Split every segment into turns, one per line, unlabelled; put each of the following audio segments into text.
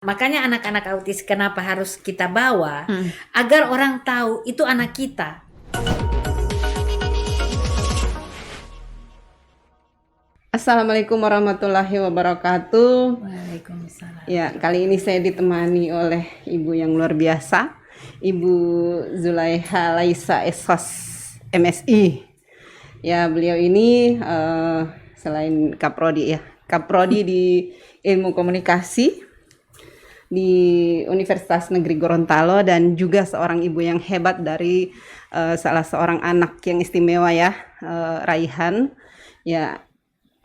Makanya anak-anak autis kenapa harus kita bawa agar orang tahu itu anak kita.
Assalamualaikum warahmatullahi wabarakatuh.
Waalaikumsalam.
Ya, kali ini saya ditemani oleh ibu yang luar biasa, Ibu Zulaiha Laisa Eshos MSI. Ya, beliau ini selain Kaprodi di Ilmu Komunikasi di Universitas Negeri Gorontalo, dan juga seorang ibu yang hebat dari salah seorang anak yang istimewa ya, Raihan. Ya,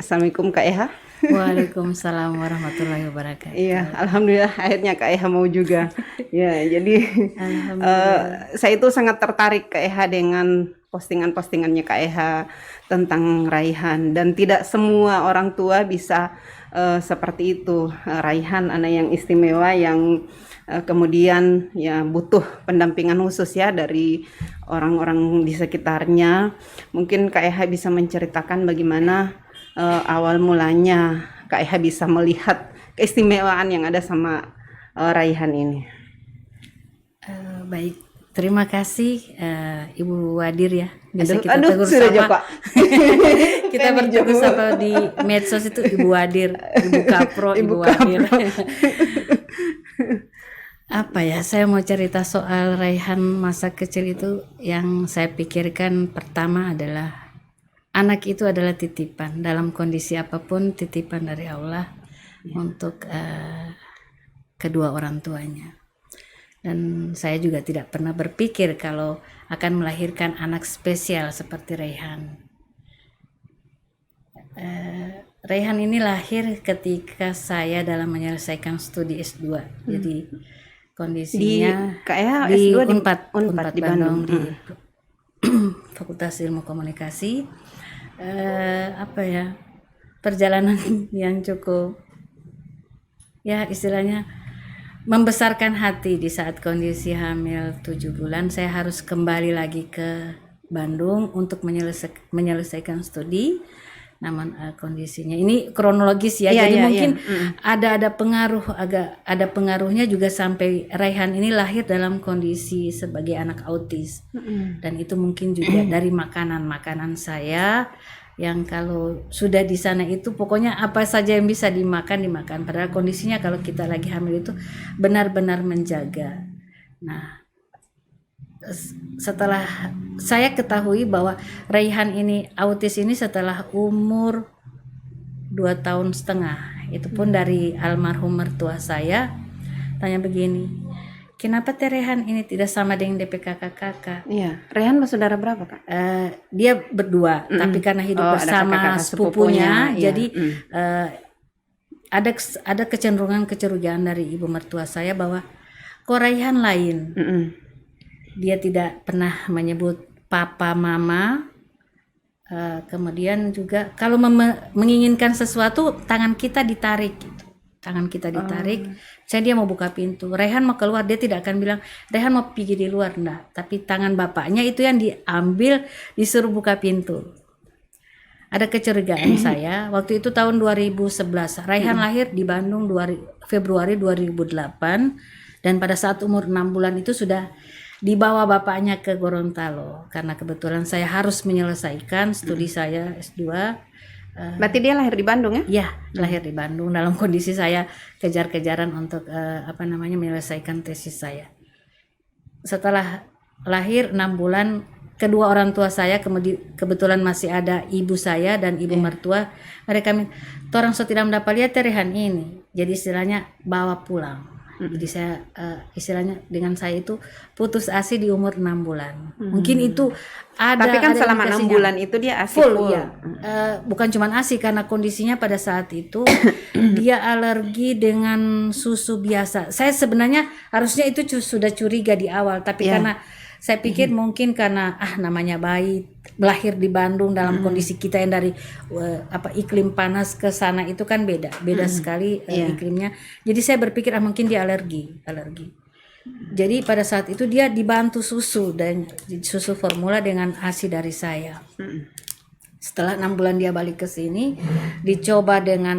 Assalamualaikum Kak Eha.
Waalaikumsalam warahmatullahi wabarakatuh.
Iya, alhamdulillah akhirnya Kak Eha mau juga. Ya, jadi saya itu sangat tertarik Kak Eha dengan postingan-postingannya Kak Eha tentang Raihan, dan tidak semua orang tua bisa seperti itu. Raihan anak yang istimewa yang kemudian ya butuh pendampingan khusus ya dari orang-orang di sekitarnya. Mungkin Kak Eha bisa menceritakan bagaimana awal mulanya Kak Eha bisa melihat keistimewaan yang ada sama Raihan ini.
Baik, terima kasih Ibu Wadir ya. Biasa kita
Aduh,
tegur
sudah
sapa.
Pak.
Kita bertegur sapa di medsos itu Ibu Wadir, Ibu Kapro, Ibu Wadir. Apa ya, saya mau cerita soal Raihan masa kecil itu. Yang saya pikirkan pertama adalah anak itu adalah titipan, dalam kondisi apapun titipan dari Allah untuk kedua orang tuanya. Dan saya juga tidak pernah berpikir kalau akan melahirkan anak spesial seperti Raihan. Raihan ini lahir ketika saya dalam menyelesaikan studi S2. Jadi kondisinya
di
Unpad
di Bandung,
di Fakultas Ilmu Komunikasi. Perjalanan yang cukup ya istilahnya membesarkan hati. Di saat kondisi hamil 7 bulan saya harus kembali lagi ke Bandung untuk menyelesaikan studi. Namun kondisinya ini kronologis ya, jadi mungkin ada pengaruhnya juga sampai Raihan ini lahir dalam kondisi sebagai anak autis. Dan itu mungkin juga dari makanan saya yang kalau sudah di sana itu pokoknya apa saja yang bisa dimakan. Padahal kondisinya kalau kita lagi hamil itu benar-benar menjaga. Nah, setelah saya ketahui bahwa Raihan ini autis ini setelah umur 2,5 tahun. Itu pun dari almarhum mertua saya tanya begini, kenapa Raihan ini tidak sama dengan DP kakak-kakak?
Iya, Raihan bersaudara berapa Kak?
Dia berdua, tapi karena hidup bersama sepupunya, jadi ada kecenderungan dari ibu mertua saya bahwa kok Raihan lain. Dia tidak pernah menyebut papa mama. Kemudian juga kalau menginginkan sesuatu tangan kita ditarik gitu. Saya dia mau buka pintu, Raihan mau keluar, dia tidak akan bilang Raihan mau pergi di luar, enggak, tapi tangan bapaknya itu yang diambil, disuruh buka pintu. Ada kecurigaan saya waktu itu tahun 2011. Raihan lahir di Bandung Februari 2008, dan pada saat umur 6 bulan itu sudah dibawa bapaknya ke Gorontalo karena kebetulan saya harus menyelesaikan studi saya S2.
Berarti dia lahir di Bandung ya?
Ya, lahir di Bandung dalam kondisi saya kejar-kejaran untuk menyelesaikan tesis saya. Setelah lahir 6 bulan, kedua orang tua saya kebetulan masih ada ibu saya dan ibu mertua. Mereka orang so tidak mendapat lihat Raihan ini. Jadi istilahnya bawa pulang. Jadi saya istilahnya dengan saya itu putus ASI di umur 6 bulan. Mungkin itu
Tapi kan selama 6 bulan itu dia ASI full.
Ya. Bukan cuma ASI, karena kondisinya pada saat itu dia alergi dengan susu biasa. Saya sebenarnya harusnya itu sudah curiga di awal, tapi karena saya pikir mungkin karena namanya bayi lahir di Bandung dalam kondisi kita yang dari iklim panas ke sana itu kan beda sekali iklimnya. Jadi saya berpikir mungkin dia alergi. Jadi pada saat itu dia dibantu susu, dan susu formula dengan ASI dari saya. Setelah 6 bulan dia balik ke sini, dicoba dengan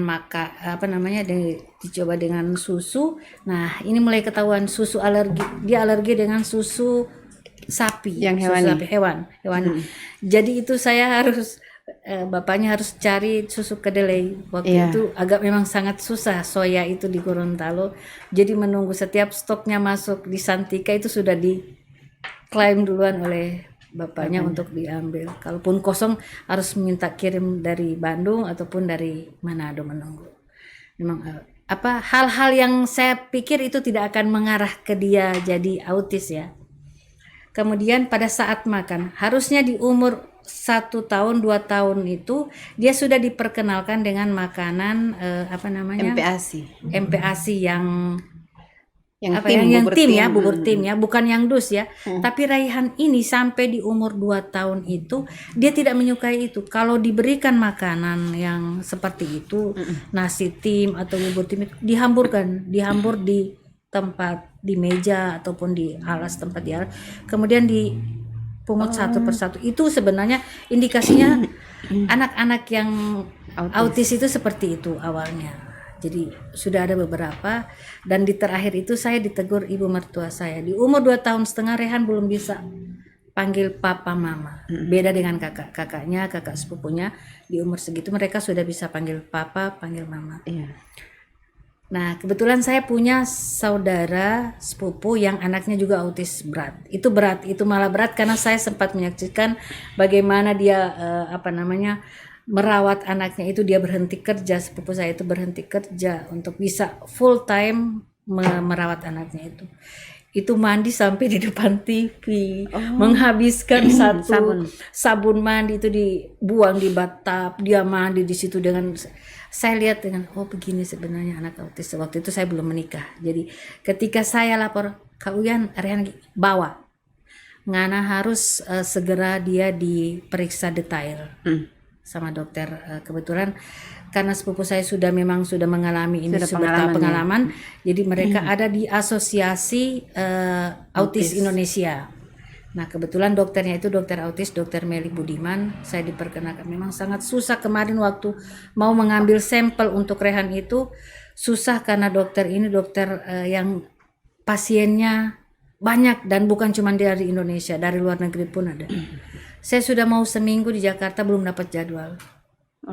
dicoba dengan susu. Nah, ini mulai ketahuan susu alergi. Dia alergi dengan susu sapi,
Yang
susu
hewani.
sapi hewani. Jadi itu saya harus bapaknya harus cari susu kedelai. Waktu
Iya.
itu agak memang sangat susah soya itu di Gorontalo. Jadi menunggu setiap stoknya masuk di Santika itu sudah diklaim duluan oleh bapaknya untuk diambil. Kalaupun kosong harus minta kirim dari Bandung ataupun dari Manado menunggu. Memang hal-hal yang saya pikir itu tidak akan mengarah ke dia jadi autis ya. Kemudian pada saat makan, harusnya di umur 1 tahun 2 tahun itu dia sudah diperkenalkan dengan makanan MPASI
Yang
yang
bubur
tim
tim.
ya, bubur tim ya, bukan yang dus ya. Tapi Raihan ini sampai di umur 2 tahun itu dia tidak menyukai itu. Kalau diberikan makanan yang seperti itu, nasi tim atau bubur tim itu dihambur di tempat, di meja ataupun di alas, tempat di alas, kemudian dipungut satu persatu. Itu sebenarnya indikasinya anak-anak yang autis itu seperti itu awalnya. Jadi sudah ada beberapa, dan di terakhir itu saya ditegur ibu mertua saya. Di umur 2 tahun setengah Rehan belum bisa panggil papa mama. Beda dengan kakaknya, kakak sepupunya di umur segitu mereka sudah bisa panggil papa, panggil mama.
Iya.
Nah, kebetulan saya punya saudara sepupu yang anaknya juga autis berat. Itu malah berat karena saya sempat menyaksikan bagaimana dia merawat anaknya itu. Dia berhenti kerja, sepupu saya itu berhenti kerja untuk bisa full time merawat anaknya itu. Itu mandi sampai di depan TV, menghabiskan satu sabun mandi itu dibuang di batap, dia mandi di situ dengan. Saya lihat dengan begini sebenarnya anak autis. Waktu itu saya belum menikah. Jadi ketika saya lapor, Kak Uyan, Rehan bawa, ngana harus segera dia diperiksa detail sama dokter. Kebetulan karena sepupu saya sudah mengalami ini, sudah pengalaman. Jadi mereka ada di asosiasi autis Indonesia. Nah, kebetulan dokternya itu dokter autis, Dokter Meli Budiman. Saya diperkenalkan, memang sangat susah kemarin waktu mau mengambil sampel untuk Rehan itu susah karena dokter ini dokter yang pasiennya banyak dan bukan cuma dari Indonesia, dari luar negeri pun ada. Saya sudah mau seminggu di Jakarta belum dapat jadwal.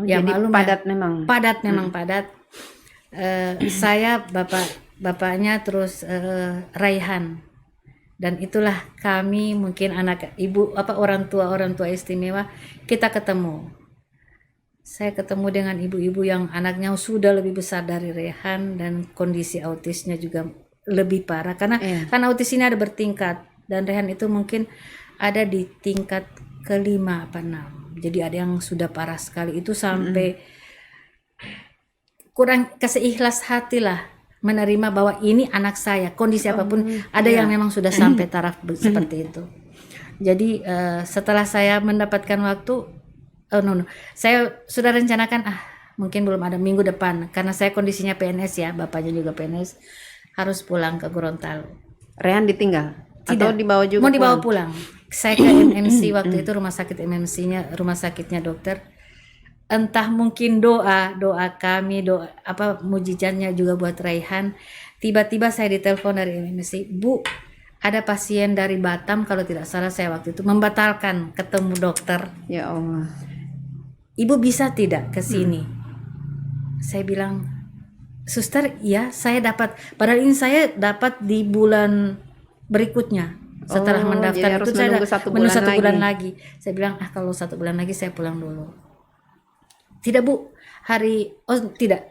Ya, jadi padat memang.
Padat. Saya bapaknya terus Raihan. Dan itulah kami mungkin anak ibu orang tua istimewa kita ketemu. Saya ketemu dengan ibu-ibu yang anaknya sudah lebih besar dari Rehan dan kondisi autisnya juga lebih parah karena kan autis ini ada bertingkat dan Rehan itu mungkin ada di tingkat ke-5 apa 6. Jadi ada yang sudah parah sekali itu sampai kurang keseikhlas hati lah menerima bahwa ini anak saya, kondisi apapun. Ada yang memang sudah sampai taraf seperti itu. Jadi setelah saya mendapatkan waktu, saya sudah rencanakan mungkin belum ada minggu depan karena saya kondisinya PNS ya, bapaknya juga PNS, harus pulang ke Gorontalo.
Rehan ditinggal?
Tidak.
Atau dibawa juga?
Mau dibawa pulang. Saya ke MMC waktu itu, rumah sakit MMC-nya, rumah sakitnya dokter. Entah mungkin doa kami, mujizatnya juga buat Raihan. Tiba-tiba saya ditelepon dari MMC, Bu, ada pasien dari Batam kalau tidak salah, saya waktu itu membatalkan ketemu dokter.
Ya Allah.
Ibu bisa tidak ke sini? Saya bilang, Suster, ya saya dapat. Padahal ini saya dapat di bulan berikutnya. Setelah mendaftar itu saya menunggu 1 bulan lagi. Saya bilang, kalau 1 bulan lagi saya pulang dulu. Tidak Bu,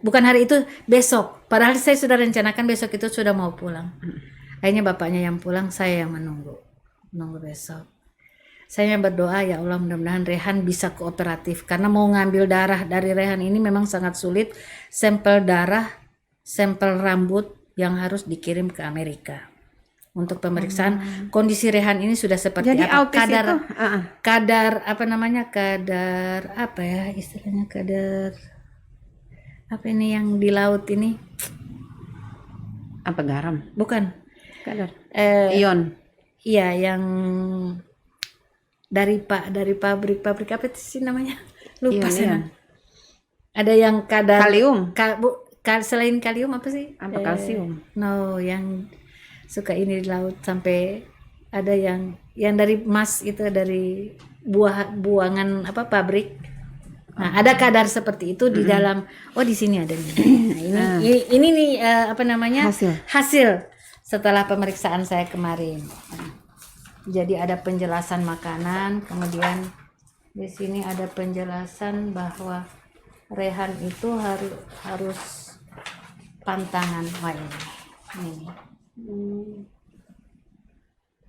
bukan hari itu, besok. Padahal saya sudah rencanakan besok itu sudah mau pulang. Akhirnya bapaknya yang pulang, saya yang menunggu besok. Saya berdoa, ya Allah mudah-mudahan Rehan bisa kooperatif. Karena mau ngambil darah dari Rehan ini memang sangat sulit. Sampel darah, sampel rambut yang harus dikirim ke Amerika. Untuk pemeriksaan kondisi Rehan ini sudah seperti
jadi
apa, kadar apa ini yang di laut ini,
apa garam?
Bukan.
Kadar ion.
Iya, yang dari pabrik apa sih namanya? lupa
Ion,
saya.
ion.
Ada yang kadar
Kalium.
selain kalium apa sih?
Apa kalsium?
No, yang suka ini di laut sampai ada yang dari emas itu, dari buangan apa pabrik. Nah, ada kadar seperti itu di dalam. Oh, di sini ada nih. Nah, ini nih apa namanya? Hasil setelah pemeriksaan saya kemarin. Nah, jadi ada penjelasan makanan, kemudian di sini ada penjelasan bahwa rehan itu harus pantangan. Wah, ini.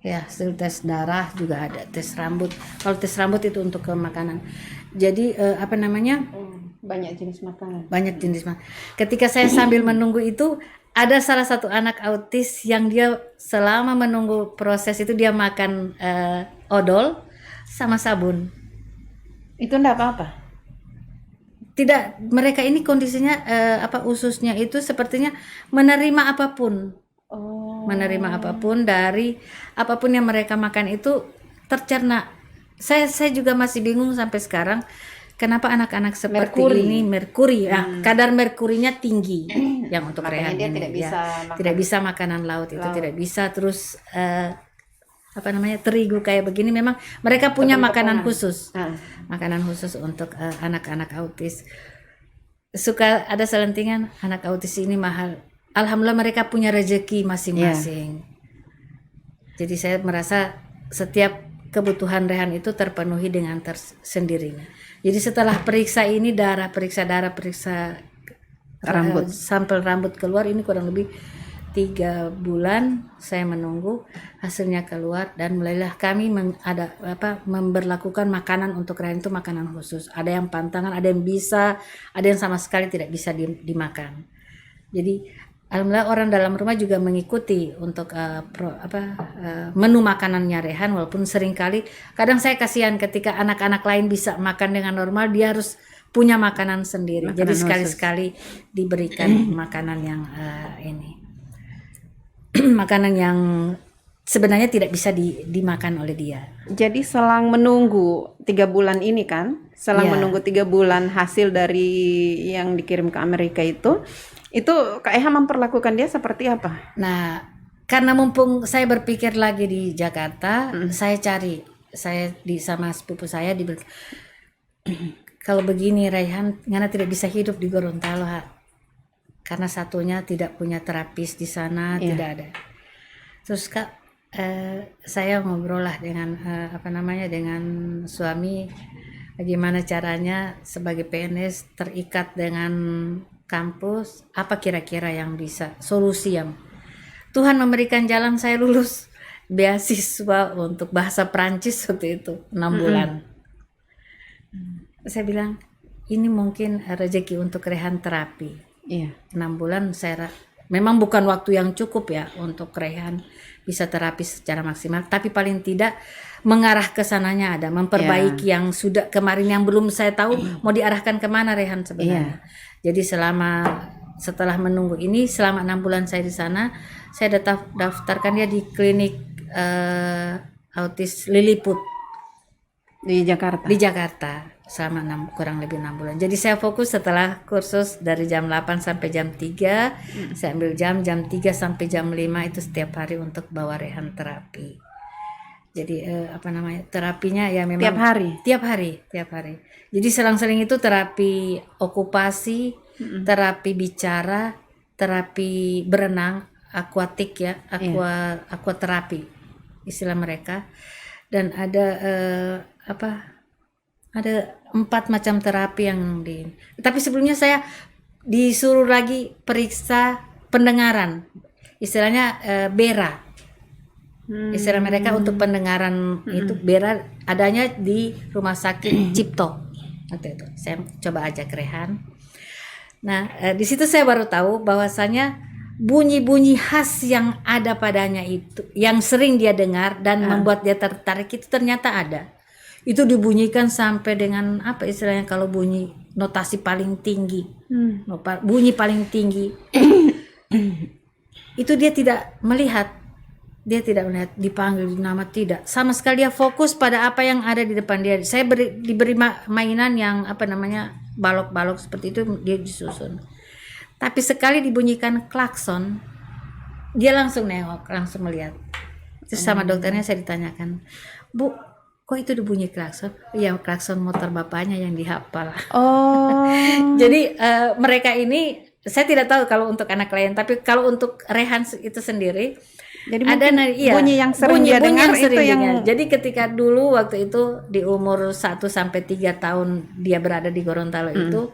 Ya, hasil tes darah juga ada, tes rambut. Kalau tes rambut itu untuk ke makanan. Jadi apa namanya?
Banyak jenis makanan.
Banyak jenis makanan. Ketika saya sambil menunggu itu, ada salah satu anak autis yang dia selama menunggu proses itu dia makan odol sama sabun.
Itu enggak apa-apa.
Tidak, mereka ini kondisinya ususnya itu sepertinya menerima apapun. Menerima apapun dari apapun yang mereka makan itu tercerna. Saya juga masih bingung sampai sekarang kenapa anak-anak seperti ini merkuri ya, kadar merkurinya tinggi yang untuk rehan
dia
ini
tidak
ya.
bisa
Tidak bisa makanan laut itu, tidak bisa terus apa namanya terigu kayak begini. Memang mereka punya makanan khusus. Makanan khusus untuk anak-anak autis. Suka ada selentingan anak autis ini mahal. Alhamdulillah mereka punya rezeki masing-masing. Jadi saya merasa setiap kebutuhan rehan itu terpenuhi dengan tersendirinya. Jadi setelah periksa ini periksa
rambut,
sampel rambut keluar, ini kurang lebih 3 bulan saya menunggu hasilnya keluar, dan mulailah kami memberlakukan makanan untuk rehan itu makanan khusus. Ada yang pantangan, ada yang bisa, ada yang sama sekali tidak bisa dimakan. Jadi alhamdulillah orang dalam rumah juga mengikuti untuk menu makanannya rehan, walaupun seringkali kadang saya kasihan ketika anak-anak lain bisa makan dengan normal, dia harus punya makanan sendiri. Jadi sekali-sekali diberikan makanan yang ini makanan yang sebenarnya tidak bisa dimakan oleh dia.
Jadi selang menunggu 3 bulan ini kan, menunggu 3 bulan hasil dari yang dikirim ke Amerika itu Kak Eha memperlakukan dia seperti apa?
Nah, karena mumpung saya berpikir lagi di Jakarta, saya sama sepupu saya kalau begini Raihan, Ngana tidak bisa hidup di Gorontalo, karena satunya tidak punya terapis di sana, tidak ada. Terus Kak, saya ngobrol lah dengan dengan suami, bagaimana caranya sebagai PNS terikat dengan kampus, apa kira-kira yang bisa solusi yang Tuhan memberikan jalan. Saya lulus beasiswa untuk bahasa Prancis waktu itu 6 bulan. Saya bilang ini mungkin rezeki untuk rehan terapi. 6 bulan saya memang bukan waktu yang cukup ya untuk rehan bisa terapi secara maksimal, tapi paling tidak mengarah ke sananya ada, memperbaiki yang sudah kemarin yang belum saya tahu mau diarahkan kemana rehan sebenarnya. Jadi setelah menunggu ini selama 6 bulan saya di sana, saya daftarkan dia di klinik autis Lilliput
di Jakarta.
Di Jakarta selama kurang lebih 6 bulan. Jadi saya fokus setelah kursus dari jam 8 sampai jam 3, saya ambil jam 3 sampai jam 5 itu setiap hari untuk bawa rehan terapi. Jadi terapinya ya memang tiap hari. Jadi selang-seling itu terapi okupasi, terapi bicara, terapi berenang, akuatik ya, aquaterapi istilah mereka. Dan ada ada 4 macam terapi yang tapi sebelumnya saya disuruh lagi periksa pendengaran, istilahnya BERA. Istilah mereka untuk pendengaran itu BERA adanya di rumah sakit Cipto. Waktu itu saya coba ajak rehan. Nah, di situ saya baru tahu bahwasanya bunyi-bunyi khas yang ada padanya itu, yang sering dia dengar dan membuat dia tertarik itu ternyata ada. Itu dibunyikan sampai dengan apa istilahnya kalau bunyi notasi paling tinggi, bunyi paling tinggi. Itu dia tidak melihat. Dia tidak melihat dipanggil nama, tidak. Sama sekali dia fokus pada apa yang ada di depan dia. Saya diberi mainan yang apa namanya balok-balok seperti itu, dia disusun. Tapi sekali dibunyikan klakson, dia langsung nengok, langsung melihat. Terus sama dokternya saya ditanyakan, Bu, kok itu dibunyi klakson? Iya, klakson motor bapaknya yang dihafal.
Oh.
Jadi mereka ini, saya tidak tahu kalau untuk anak lain, tapi kalau untuk Rehan itu sendiri,
Jadi
ada
mungkin bunyi yang sering dia dengar itu yang
Jadi ketika dulu waktu itu di umur 1 sampai 3 tahun dia berada di Gorontalo itu,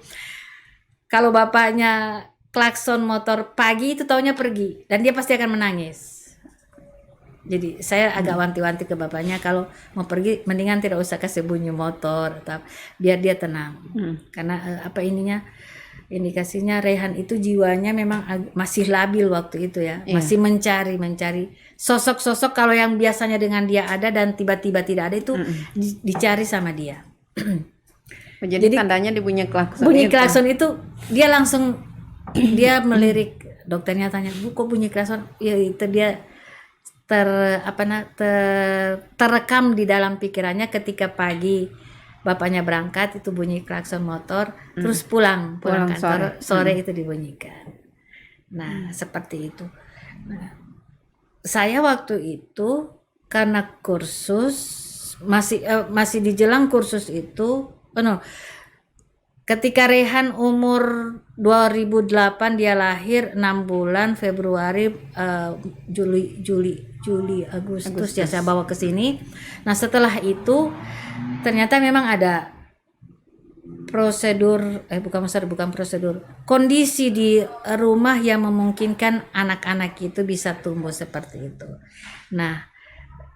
kalau bapaknya klakson motor pagi itu taunya pergi dan dia pasti akan menangis. Jadi saya agak wanti-wanti ke bapaknya, kalau mau pergi mendingan tidak usah kasih bunyi motor, biar dia tenang. Karena apa indikasinya Rehan itu jiwanya memang masih labil waktu itu ya, masih mencari sosok-sosok kalau yang biasanya dengan dia ada dan tiba-tiba tidak ada itu dicari sama dia.
Jadi tandanya dibunyi klakson.
Bunyi klakson itu dia langsung dia melirik, dokternya tanya, Bu kok bunyi klakson? Ya itu dia terekam di dalam pikirannya ketika pagi bapaknya berangkat itu bunyi klakson motor, terus pulang kantor sore itu dibunyikan. Nah seperti itu. Nah, saya waktu itu karena kursus masih di jelang kursus itu, ketika Rehan umur 2008 dia lahir 6 bulan Februari, Juli Agustus ya saya bawa ke sini. Nah setelah itu ternyata memang ada bukan prosedur, kondisi di rumah yang memungkinkan anak-anak itu bisa tumbuh seperti itu. Nah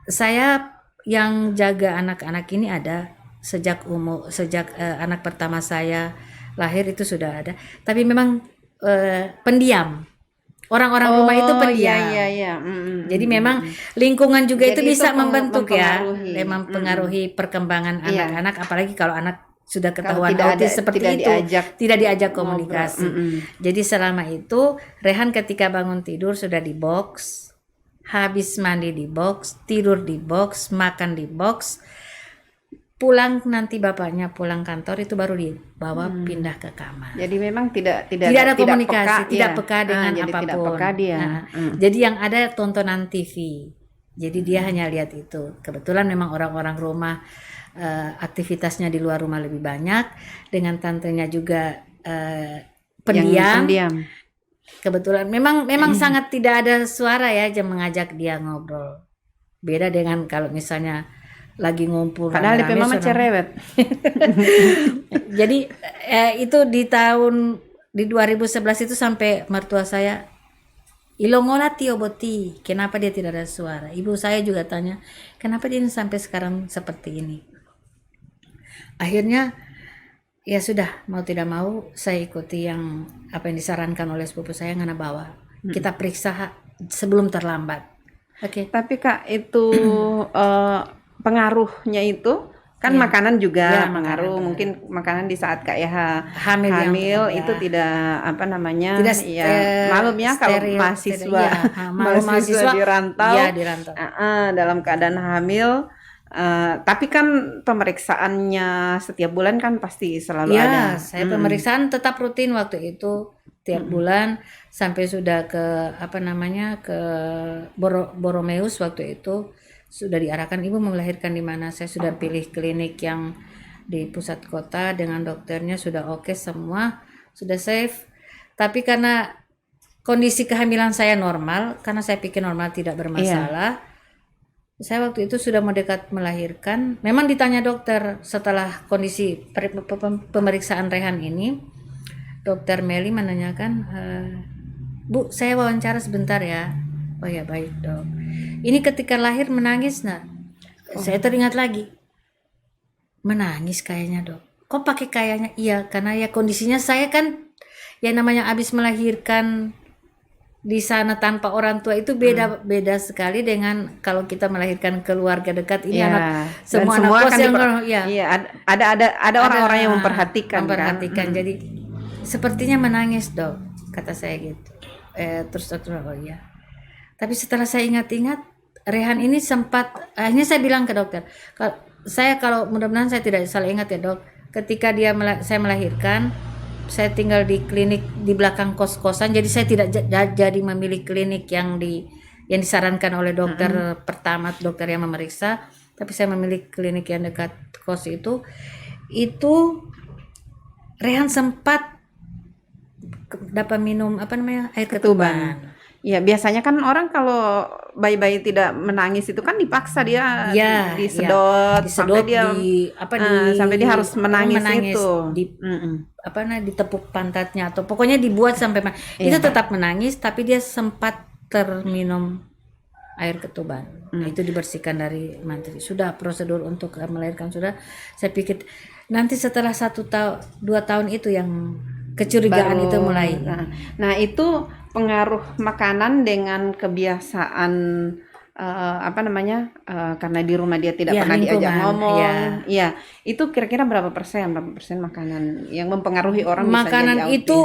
saya yang jaga anak-anak ini ada sejak anak pertama saya lahir itu sudah ada, tapi memang pendiam. Orang-orang rumah itu pendiam.
Iya.
Jadi memang lingkungan juga
Jadi
itu bisa
itu
membentuk ya,
mempengaruhi.
perkembangan anak-anak, apalagi kalau anak sudah ketahuan
tidak
autis seperti itu, tidak diajak komunikasi. Jadi selama itu Rehan ketika bangun tidur sudah di box, habis mandi di box, tidur di box, makan di box. Pulang nanti bapaknya pulang kantor itu baru dibawa pindah ke kamar.
Jadi memang tidak
ada komunikasi, tidak peka dengan
jadi
apapun.
Tidak peka dia.
Jadi yang ada tontonan TV. Jadi dia hanya lihat itu. Kebetulan memang orang-orang rumah aktivitasnya di luar rumah lebih banyak, dengan tantenya juga pendiam. Kebetulan memang sangat tidak ada suara ya jam mengajak dia ngobrol. Beda dengan kalau misalnya lagi ngumpul
padahal DP mama cerewet.
Jadi itu di 2011 itu sampai mertua saya, Ilongola Tio Boti, kenapa dia tidak ada suara? Ibu saya juga tanya, kenapa dia sampai sekarang seperti ini? Akhirnya ya sudah, mau tidak mau saya ikuti yang apa yang disarankan oleh sepupu saya, ngana bawa kita periksa sebelum terlambat. Oke.
Tapi Kak itu pengaruhnya itu kan makanan juga pengaruh. Mungkin makanan di saat Kak Yaha hamil itu tidak malum ya kalau mahasiswa dirantau, dalam keadaan hamil. Tapi kan pemeriksaannya setiap bulan kan pasti selalu ada.
Saya pemeriksaan tetap rutin waktu itu tiap bulan sampai sudah ke ke Boromeus waktu itu. Sudah diarahkan, ibu mau melahirkan di mana? Saya sudah pilih klinik yang di pusat kota dengan dokternya, sudah oke semua, sudah safe. Tapi karena kondisi kehamilan saya normal, karena saya pikir normal tidak bermasalah, saya waktu itu sudah mau dekat melahirkan. Memang ditanya dokter setelah kondisi pemeriksaan Rehan ini, dokter Meli menanyakan, Bu, saya wawancara sebentar ya. Oh ya baik dok. Ini ketika lahir menangis nak? Saya teringat lagi. Menangis kayaknya dok. Kok pakai kayaknya? Iya karena ya kondisinya saya kan yang namanya habis melahirkan di sana tanpa orang tua itu beda sekali dengan kalau kita melahirkan keluarga dekat ini anak semua anak kos yang
ada orang-orang yang memperhatikan.
Jadi sepertinya menangis dok, kata saya gitu. Terus dokter oh iya. Tapi setelah saya ingat-ingat, Rehan ini sempat, akhirnya saya bilang ke dokter, kalau mudah-mudahan saya tidak salah ingat ya dok, ketika saya melahirkan, saya tinggal di klinik di belakang kos-kosan, jadi saya tidak jadi memilih klinik yang disarankan oleh dokter pertama, dokter yang memeriksa, tapi saya memilih klinik yang dekat kos itu Rehan sempat dapat minum air ketuban.
Ya, biasanya kan orang kalau bayi-bayi tidak menangis itu kan dipaksa dia disedot sampai dia sampai dia harus menangis itu.
Ditepuk pantatnya atau pokoknya dibuat sampai itu tetap menangis, tapi dia sempat terminum air ketuban. Itu dibersihkan dari mantri. Sudah prosedur untuk melahirkan sudah. Saya pikir nanti setelah 1 tahun 2 tahun itu yang kecurigaan itu mulai.
Nah, itu pengaruh makanan dengan kebiasaan karena di rumah dia tidak pernah diajak ngomong. Iya, itu kira-kira berapa persen makanan yang mempengaruhi orang
makanan
bisa jadi autis?
Itu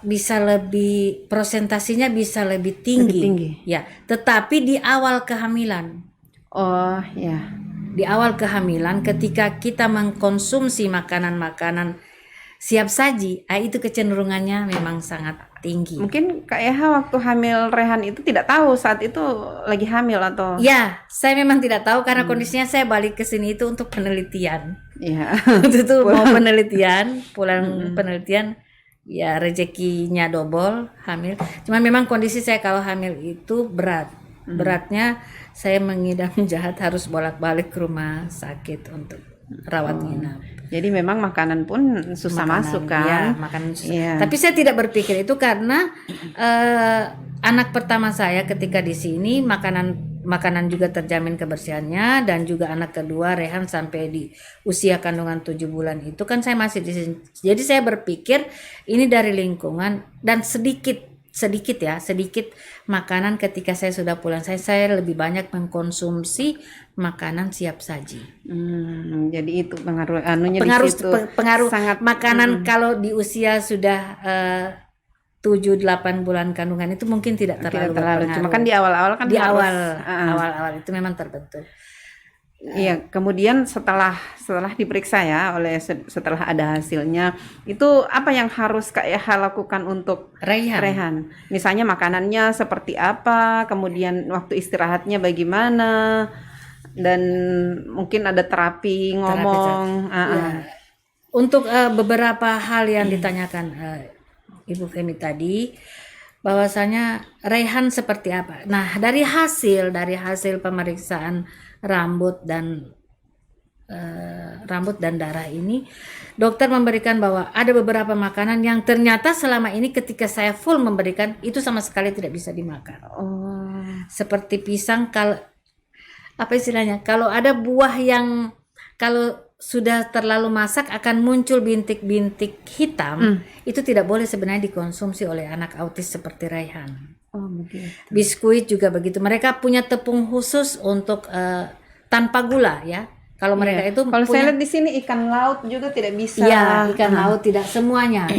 bisa lebih, prosentasinya bisa lebih tinggi. Ya, tetapi di awal kehamilan.
Oh, ya.
Di awal kehamilan ketika kita mengkonsumsi makanan-makanan siap saji, itu kecenderungannya memang sangat tinggi.
Mungkin Kak Eha waktu hamil Rehan itu tidak tahu saat itu lagi hamil atau?
Ya, saya memang tidak tahu karena kondisinya saya balik ke sini itu untuk penelitian.
Iya.
Itu mau penelitian, pulang penelitian, ya rezekinya double hamil. Cuma memang kondisi saya kalau hamil itu beratnya saya mengidam jahat harus bolak-balik ke rumah sakit untuk rawat inap.
Jadi memang makanan pun susah masuk kan?
Ya, makanan susah. Yeah. Tapi saya tidak berpikir itu karena anak pertama saya ketika di sini makanan juga terjamin kebersihannya, dan juga anak kedua Rehan sampai di usia kandungan 7 bulan itu kan saya masih di sini. Jadi saya berpikir ini dari lingkungan dan sedikit makanan ketika saya sudah pulang. Saya lebih banyak mengkonsumsi makanan siap saji.
Jadi itu pengaruh
sangat makanan kalau di usia sudah 7-8 bulan kandungan itu mungkin tidak terlalu berpengaruh.
Cuma kan di awal-awal kan
awal itu memang terbentuk.
Iya, kemudian setelah diperiksa ya setelah ada hasilnya, itu apa yang harus Kak Eha lakukan untuk Rehan? Misalnya makanannya seperti apa, kemudian waktu istirahatnya bagaimana, dan mungkin ada terapi ngomong.
Ya. Untuk beberapa hal yang ditanyakan Ibu Feni tadi, bahwasanya Rehan seperti apa? Nah, dari hasil pemeriksaan rambut dan darah ini, dokter memberikan bahwa ada beberapa makanan yang ternyata selama ini ketika saya full memberikan itu sama sekali tidak bisa dimakan. Seperti pisang, kalau ada buah yang kalau sudah terlalu masak akan muncul bintik-bintik hitam, itu tidak boleh sebenarnya dikonsumsi oleh anak autis seperti Rehan. Biskuit juga begitu. Mereka punya tepung khusus untuk tanpa gula ya. Kalau mereka itu
saya lihat di sini ikan laut juga tidak bisa.
Iya, ikan laut tidak semuanya,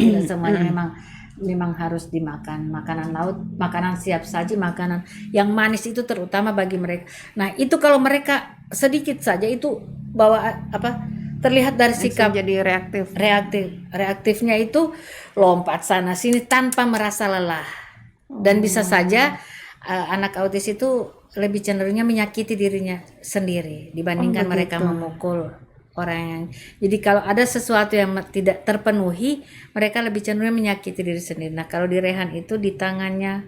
memang harus dimakan. Makanan laut, makanan siap saji, makanan yang manis itu terutama bagi mereka. Nah, itu kalau mereka sedikit saja itu terlihat dari sikap
jadi
reaktifnya itu lompat sana sini tanpa merasa lelah. Dan bisa saja anak autis itu lebih cenderungnya menyakiti dirinya sendiri dibandingkan mereka memukul orang yang. Jadi kalau ada sesuatu yang tidak terpenuhi, mereka lebih cenderung menyakiti diri sendiri. Nah, kalau di Rehan itu di tangannya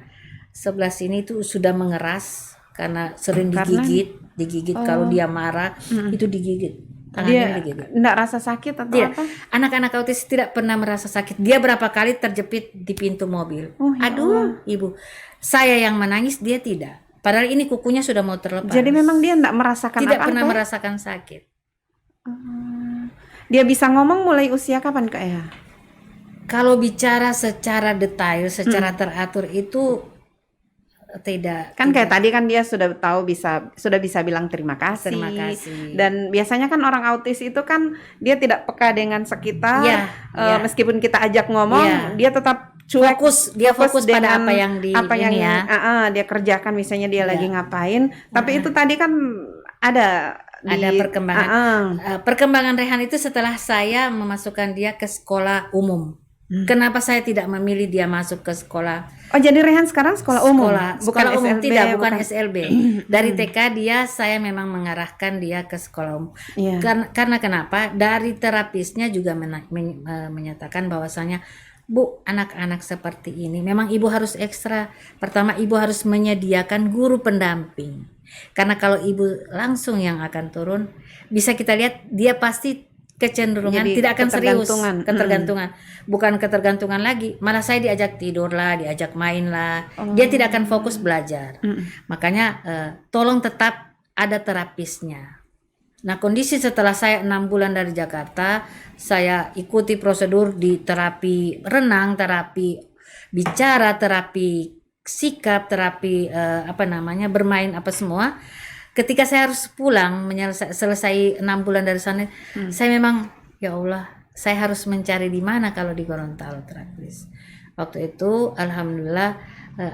sebelah sini itu sudah mengeras karena sering digigit kalau dia marah itu digigit.
Dia enggak rasa sakit atau apa?
Anak-anak autis tidak pernah merasa sakit. Dia berapa kali terjepit di pintu mobil. Aduh, Ibu. Saya yang menangis, dia tidak. Padahal ini kukunya sudah mau terlepas.
Jadi memang dia enggak merasakan
apa-apa. Tidak pernah merasakan sakit.
Dia bisa ngomong mulai usia kapan, Kak Eha?
Kalau bicara secara detail, secara teratur itu tidak.
Kayak tadi kan dia sudah bisa bilang terima kasih. Dan biasanya kan orang autis itu kan dia tidak peka dengan sekitar. Meskipun kita ajak ngomong, dia tetap cuek,
dia fokus pada
dengan
apa yang di
apa yang
ini ya.
dia kerjakan, misalnya dia lagi
Iya.
ngapain. Tapi itu tadi kan ada
Ada perkembangan. Perkembangan Rehan itu setelah saya memasukkan dia ke sekolah umum. Kenapa saya tidak memilih dia masuk ke sekolah
Oh, jadi Rehan sekarang sekolah umum,
sekolah umum?
SLB,
Tidak, bukan SLB. Dari TK saya memang mengarahkan dia ke sekolah umum.
Iya.
Karena kenapa? Dari terapisnya juga menyatakan bahwasanya, Bu, anak-anak seperti ini memang ibu harus ekstra. Pertama, ibu harus menyediakan guru pendamping. Karena kalau ibu langsung yang akan turun, bisa kita lihat dia pasti kecenderungan
Jadi
tidak akan serius,
ketergantungan.
ketergantungan. Bukan ketergantungan lagi, malah saya diajak tidur lah, diajak main lah. Dia tidak akan fokus belajar. Makanya tolong tetap ada terapisnya. Nah, kondisi setelah saya 6 bulan dari Jakarta, saya ikuti prosedur di terapi renang, terapi bicara, terapi sikap, terapi bermain apa semua. Ketika saya harus pulang selesai 6 bulan dari sana, saya memang, ya Allah, saya harus mencari di mana kalau di Gorontalo terapis. Waktu itu alhamdulillah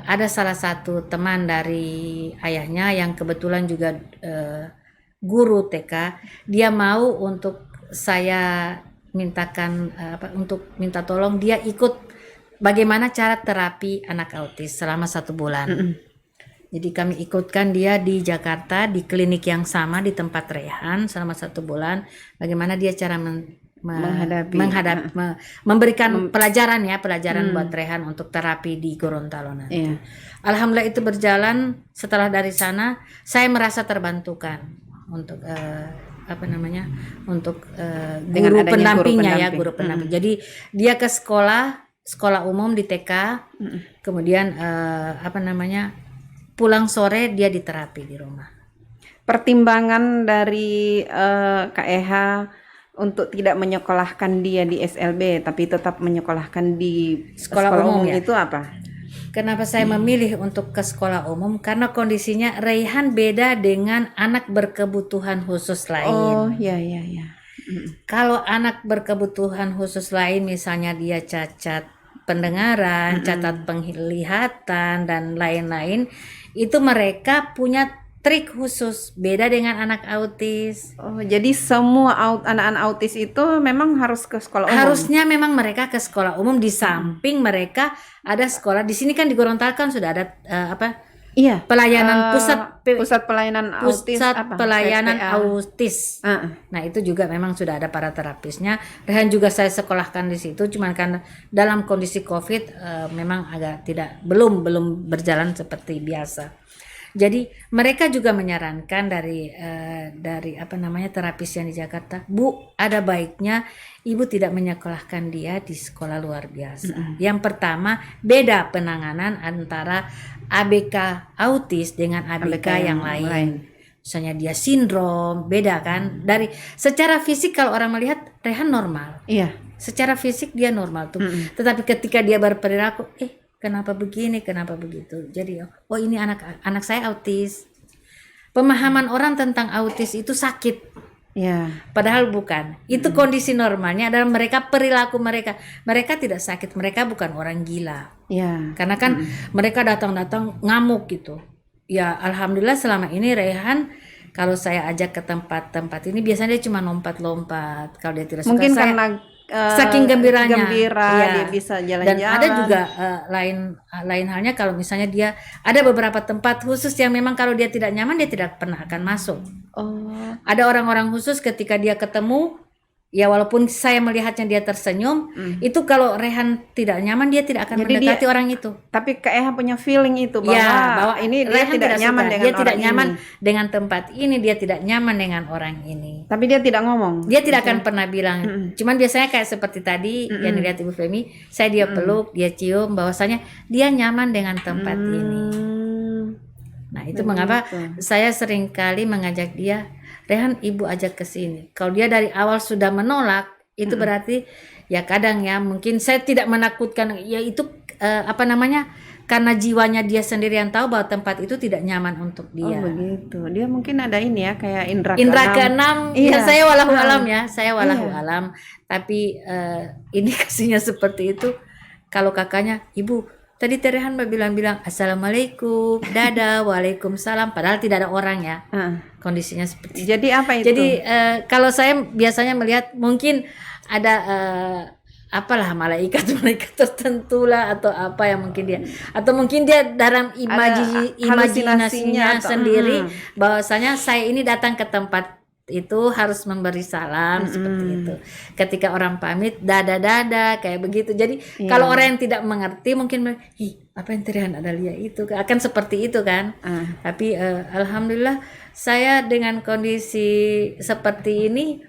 ada salah satu teman dari ayahnya yang kebetulan juga guru TK, dia mau untuk saya mintakan untuk minta tolong dia ikut bagaimana cara terapi anak autis selama 1 bulan. Jadi kami ikutkan dia di Jakarta di klinik yang sama di tempat Rehan selama 1 bulan. Bagaimana dia cara memberikan pelajaran buat Rehan untuk terapi di Gorontalo nanti.
Iya.
Alhamdulillah itu berjalan. Setelah dari sana saya merasa terbantukan untuk guru pendampingnya, guru pendamping. Jadi dia ke sekolah umum di TK, kemudian pulang sore dia diterapi di rumah.
Pertimbangan dari Kak Eha untuk tidak menyekolahkan dia di SLB tapi tetap menyekolahkan di sekolah umum
ya?
Itu apa?
Kenapa saya memilih untuk ke sekolah umum? Karena kondisinya Rehan beda dengan anak berkebutuhan khusus lain.
Oh, ya.
Kalau anak berkebutuhan khusus lain, misalnya dia cacat pendengaran, cacat penglihatan dan lain-lain, itu mereka punya trik khusus, beda dengan anak autis.
Oh, jadi semua anak-anak autis itu memang harus ke sekolah umum?
Harusnya memang mereka ke sekolah umum, di samping mereka ada sekolah. Di sini kan di Gorontalo kan sudah ada
Iya.
Pelayanan
pusat pelayanan autis.
Autis. Nah, itu juga memang sudah ada para terapisnya. Rehan juga saya sekolahkan di situ, cuman karena dalam kondisi Covid memang agak belum berjalan seperti biasa. Jadi mereka juga menyarankan dari terapis yang di Jakarta, Bu, ada baiknya ibu tidak menyekolahkan dia di sekolah luar biasa. Yang pertama, beda penanganan antara ABK autis dengan ABK yang lain. Misalnya dia sindrom, beda kan? Dari secara fisik kalau orang melihat Rehan normal.
Iya.
Secara fisik dia normal tuh. Tetapi ketika dia berperilaku, kenapa begini, kenapa begitu? Jadi, ini anak saya autis. Pemahaman orang tentang autis itu sakit.
Ya.
Padahal bukan. Itu kondisi normalnya adalah perilaku mereka. Mereka tidak sakit, mereka bukan orang gila.
Ya.
Karena kan mereka datang-datang ngamuk gitu. Ya, alhamdulillah selama ini Rehan kalau saya ajak ke tempat-tempat ini biasanya dia cuma lompat-lompat. Kalau dia tidak suka,
mungkin karena
saking gembiranya,
dia bisa jalan-jalan.
Dan ada juga lain halnya kalau misalnya dia ada beberapa tempat khusus yang memang kalau dia tidak nyaman dia tidak pernah akan masuk. Ada orang-orang khusus ketika dia ketemu, ya walaupun saya melihatnya dia tersenyum, itu kalau Rehan tidak nyaman dia tidak akan mendekati orang itu.
Tapi Kak Eha punya feeling itu bahwa ini dia
Rehan
tidak nyaman dengan
dia tidak
orang
nyaman
ini.
dengan tempat ini, dia tidak nyaman dengan orang ini.
Tapi dia tidak ngomong.
Dia tidak akan pernah bilang. Cuman biasanya kayak seperti tadi yang dilihat Ibu Femi, saya dia peluk, dia cium, bahwasanya dia nyaman dengan tempat ini. Nah, itu mengapa saya sering kali mengajak dia, Rehan, ibu ajak ke sini. Kalau dia dari awal sudah menolak, itu berarti ya kadang ya mungkin saya tidak menakutkan, ya itu karena jiwanya dia sendiri yang tahu bahwa tempat itu tidak nyaman untuk dia.
Oh begitu. Dia mungkin ada ini ya kayak indra
keenam. Ya saya walahu alam ya, saya walahu alam. Tapi ini kasihnya seperti itu. Kalau kakaknya, ibu tadi Terehan bilang assalamualaikum, dadah, waalaikumsalam, padahal tidak ada orang ya. Kondisinya seperti itu.
Jadi apa itu?
Jadi kalau saya biasanya melihat mungkin ada apalah malaikat tertentu lah atau apa yang mungkin dia, atau mungkin dia dalam imajinasinya sendiri bahwasanya saya ini datang ke tempat itu harus memberi salam seperti itu. Ketika orang pamit dada kayak begitu. Jadi kalau orang yang tidak mengerti mungkin apa yang Terehan Adalia itu akan seperti itu kan. Tapi alhamdulillah saya dengan kondisi seperti ini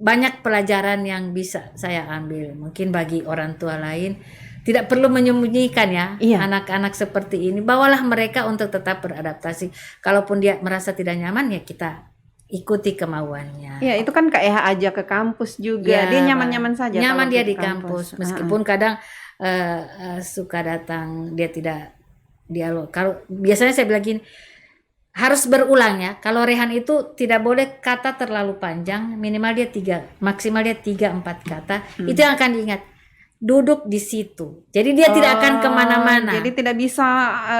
banyak pelajaran yang bisa saya ambil. Mungkin bagi orang tua lain tidak perlu menyembunyikan ya anak-anak seperti ini. Bawalah mereka untuk tetap beradaptasi. Kalaupun dia merasa tidak nyaman ya kita ikuti kemauannya.
Ya itu kan Kak Eha aja ke kampus juga. Dia nyaman-nyaman saja.
Nyaman dia di kampus. Meskipun kadang suka datang dia tidak dialog. Kalau biasanya saya bilang gini, harus berulang ya. Kalau Rehan itu tidak boleh kata terlalu panjang, minimal dia 3, maksimal dia 3-4 kata. Itu yang akan diingat. Duduk di situ. Jadi dia tidak akan kemana-mana.
Jadi tidak bisa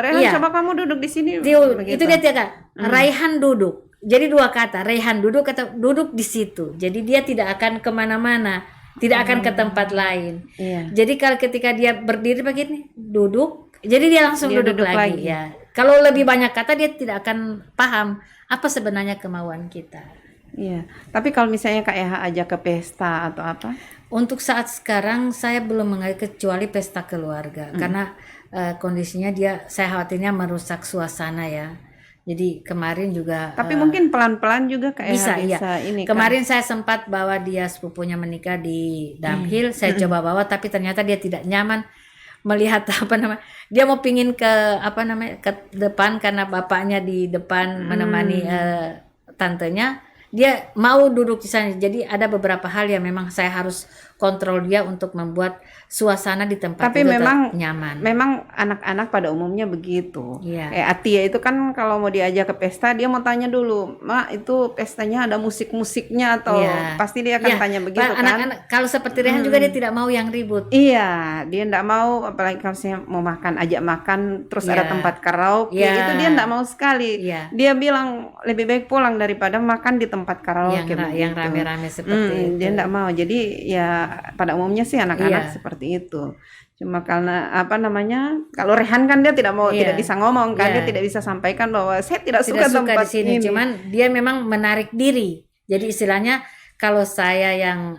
Rehan coba kamu duduk di sini.
Itu dia tidak. Raihan duduk. Jadi 2 kata, Rehan duduk atau duduk di situ. Jadi dia tidak akan kemana-mana, tidak akan ke tempat lain. Jadi kalau ketika dia berdiri begini, duduk, jadi dia langsung duduk lagi. Ya. Kalau lebih banyak kata dia tidak akan paham apa sebenarnya kemauan kita.
Iya. Tapi kalau misalnya Kak Eha ajak ke pesta atau apa?
Untuk saat sekarang saya belum mengajak kecuali pesta keluarga, karena kondisinya saya khawatirnya merusak suasana ya. Jadi kemarin juga
tapi mungkin pelan-pelan juga Kak
bisa
ini
kemarin kan. Saya sempat bawa dia sepupunya menikah di Damhil, saya coba bawa tapi ternyata dia tidak nyaman melihat dia mau pingin ke ke depan karena bapaknya di depan menemani tantenya, dia mau duduk di sana. Jadi ada beberapa hal yang memang saya harus kontrol dia untuk membuat suasana di tempat
tapi
itu
memang
nyaman.
Memang anak-anak pada umumnya begitu.
Iya.
Atia itu kan kalau mau diajak ke pesta dia mau tanya dulu, "Mak, itu pestanya ada musik-musiknya atau pasti dia akan tanya begitu kan?"
Anak-anak kalau seperti Rehan juga dia tidak mau yang ribut.
Iya, dia enggak mau, apalagi kalau saya mau makan, ajak makan terus ada tempat karaoke, itu dia enggak mau sekali. Dia bilang lebih baik pulang daripada makan di tempat karaoke
yang rame-rame seperti itu.
Dia enggak mau. Jadi ya pada umumnya sih anak-anak seperti itu. Cuma karena kalau Rehan kan dia tidak mau, tidak bisa ngomong kan, dia tidak bisa sampaikan bahwa saya tidak suka tempat
di sini. Cuman dia memang menarik diri. Jadi istilahnya kalau saya yang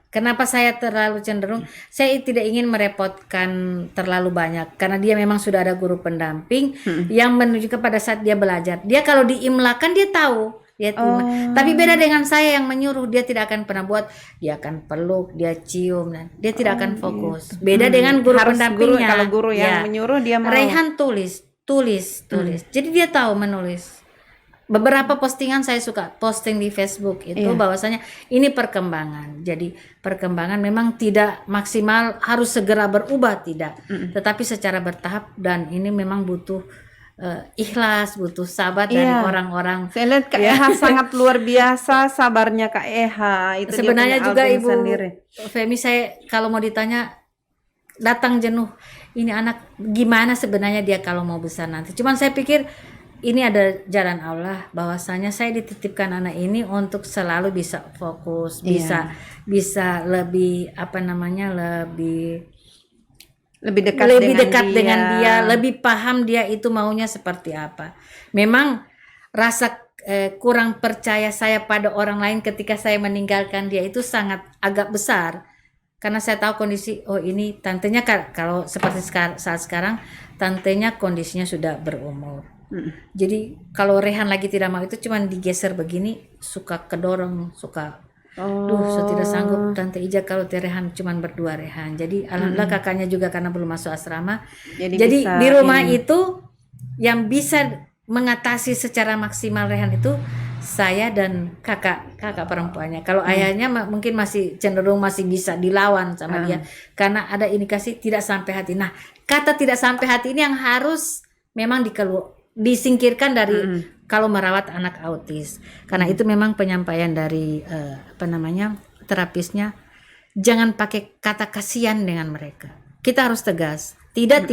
kenapa saya terlalu cenderung, saya tidak ingin merepotkan terlalu banyak karena dia memang sudah ada guru pendamping yang menunjukkan pada saat dia belajar. Dia kalau diimlakan dia tahu. Tapi beda dengan saya yang menyuruh, dia tidak akan pernah buat, dia akan peluk, dia cium, dan dia tidak akan fokus. Beda dengan guru pendampingnya.
Kalau guru yang menyuruh dia mau.
Rehan tulis. Jadi dia tahu menulis. Beberapa postingan saya suka posting di Facebook itu bahwasanya ini perkembangan. Jadi perkembangan memang tidak maksimal harus segera berubah, tidak. Tetapi secara bertahap, dan ini memang butuh ikhlas, butuh sabar dari orang-orang.
Saya lihat Kak Eha sangat luar biasa sabarnya Kak Eha. Itu
sebenarnya
dia
juga Ibu
sendiri.
Femi, saya kalau mau ditanya datang jenuh, ini anak gimana sebenarnya dia kalau mau besar nanti. Cuman saya pikir ini ada jalan Allah, bahwasanya saya dititipkan anak ini untuk selalu bisa fokus, bisa lebih lebih dekat dengan dia, lebih paham dia itu maunya seperti apa. Memang rasa kurang percaya saya pada orang lain ketika saya meninggalkan dia itu sangat agak besar. Karena saya tahu kondisi, ini tantenya kalau seperti saat sekarang, tantenya kondisinya sudah berumur. Jadi kalau Rehan lagi tidak mau itu cuman digeser begini, suka kedorong, suka saya tidak sanggup Tante Ija kalau Rehan cuman berdua Rehan. Jadi alhamdulillah kakaknya juga karena belum masuk asrama. Jadi di rumah itu yang bisa mengatasi secara maksimal Rehan itu saya dan kakak perempuannya. Kalau ayahnya mungkin masih cenderung masih bisa dilawan sama dia karena ada indikasi tidak sampai hati. Nah, kata tidak sampai hati ini yang harus memang disingkirkan dari kalau merawat anak autis, karena itu memang penyampaian dari terapisnya, jangan pakai kata kasihan dengan mereka. kita harus tegas. Tidak,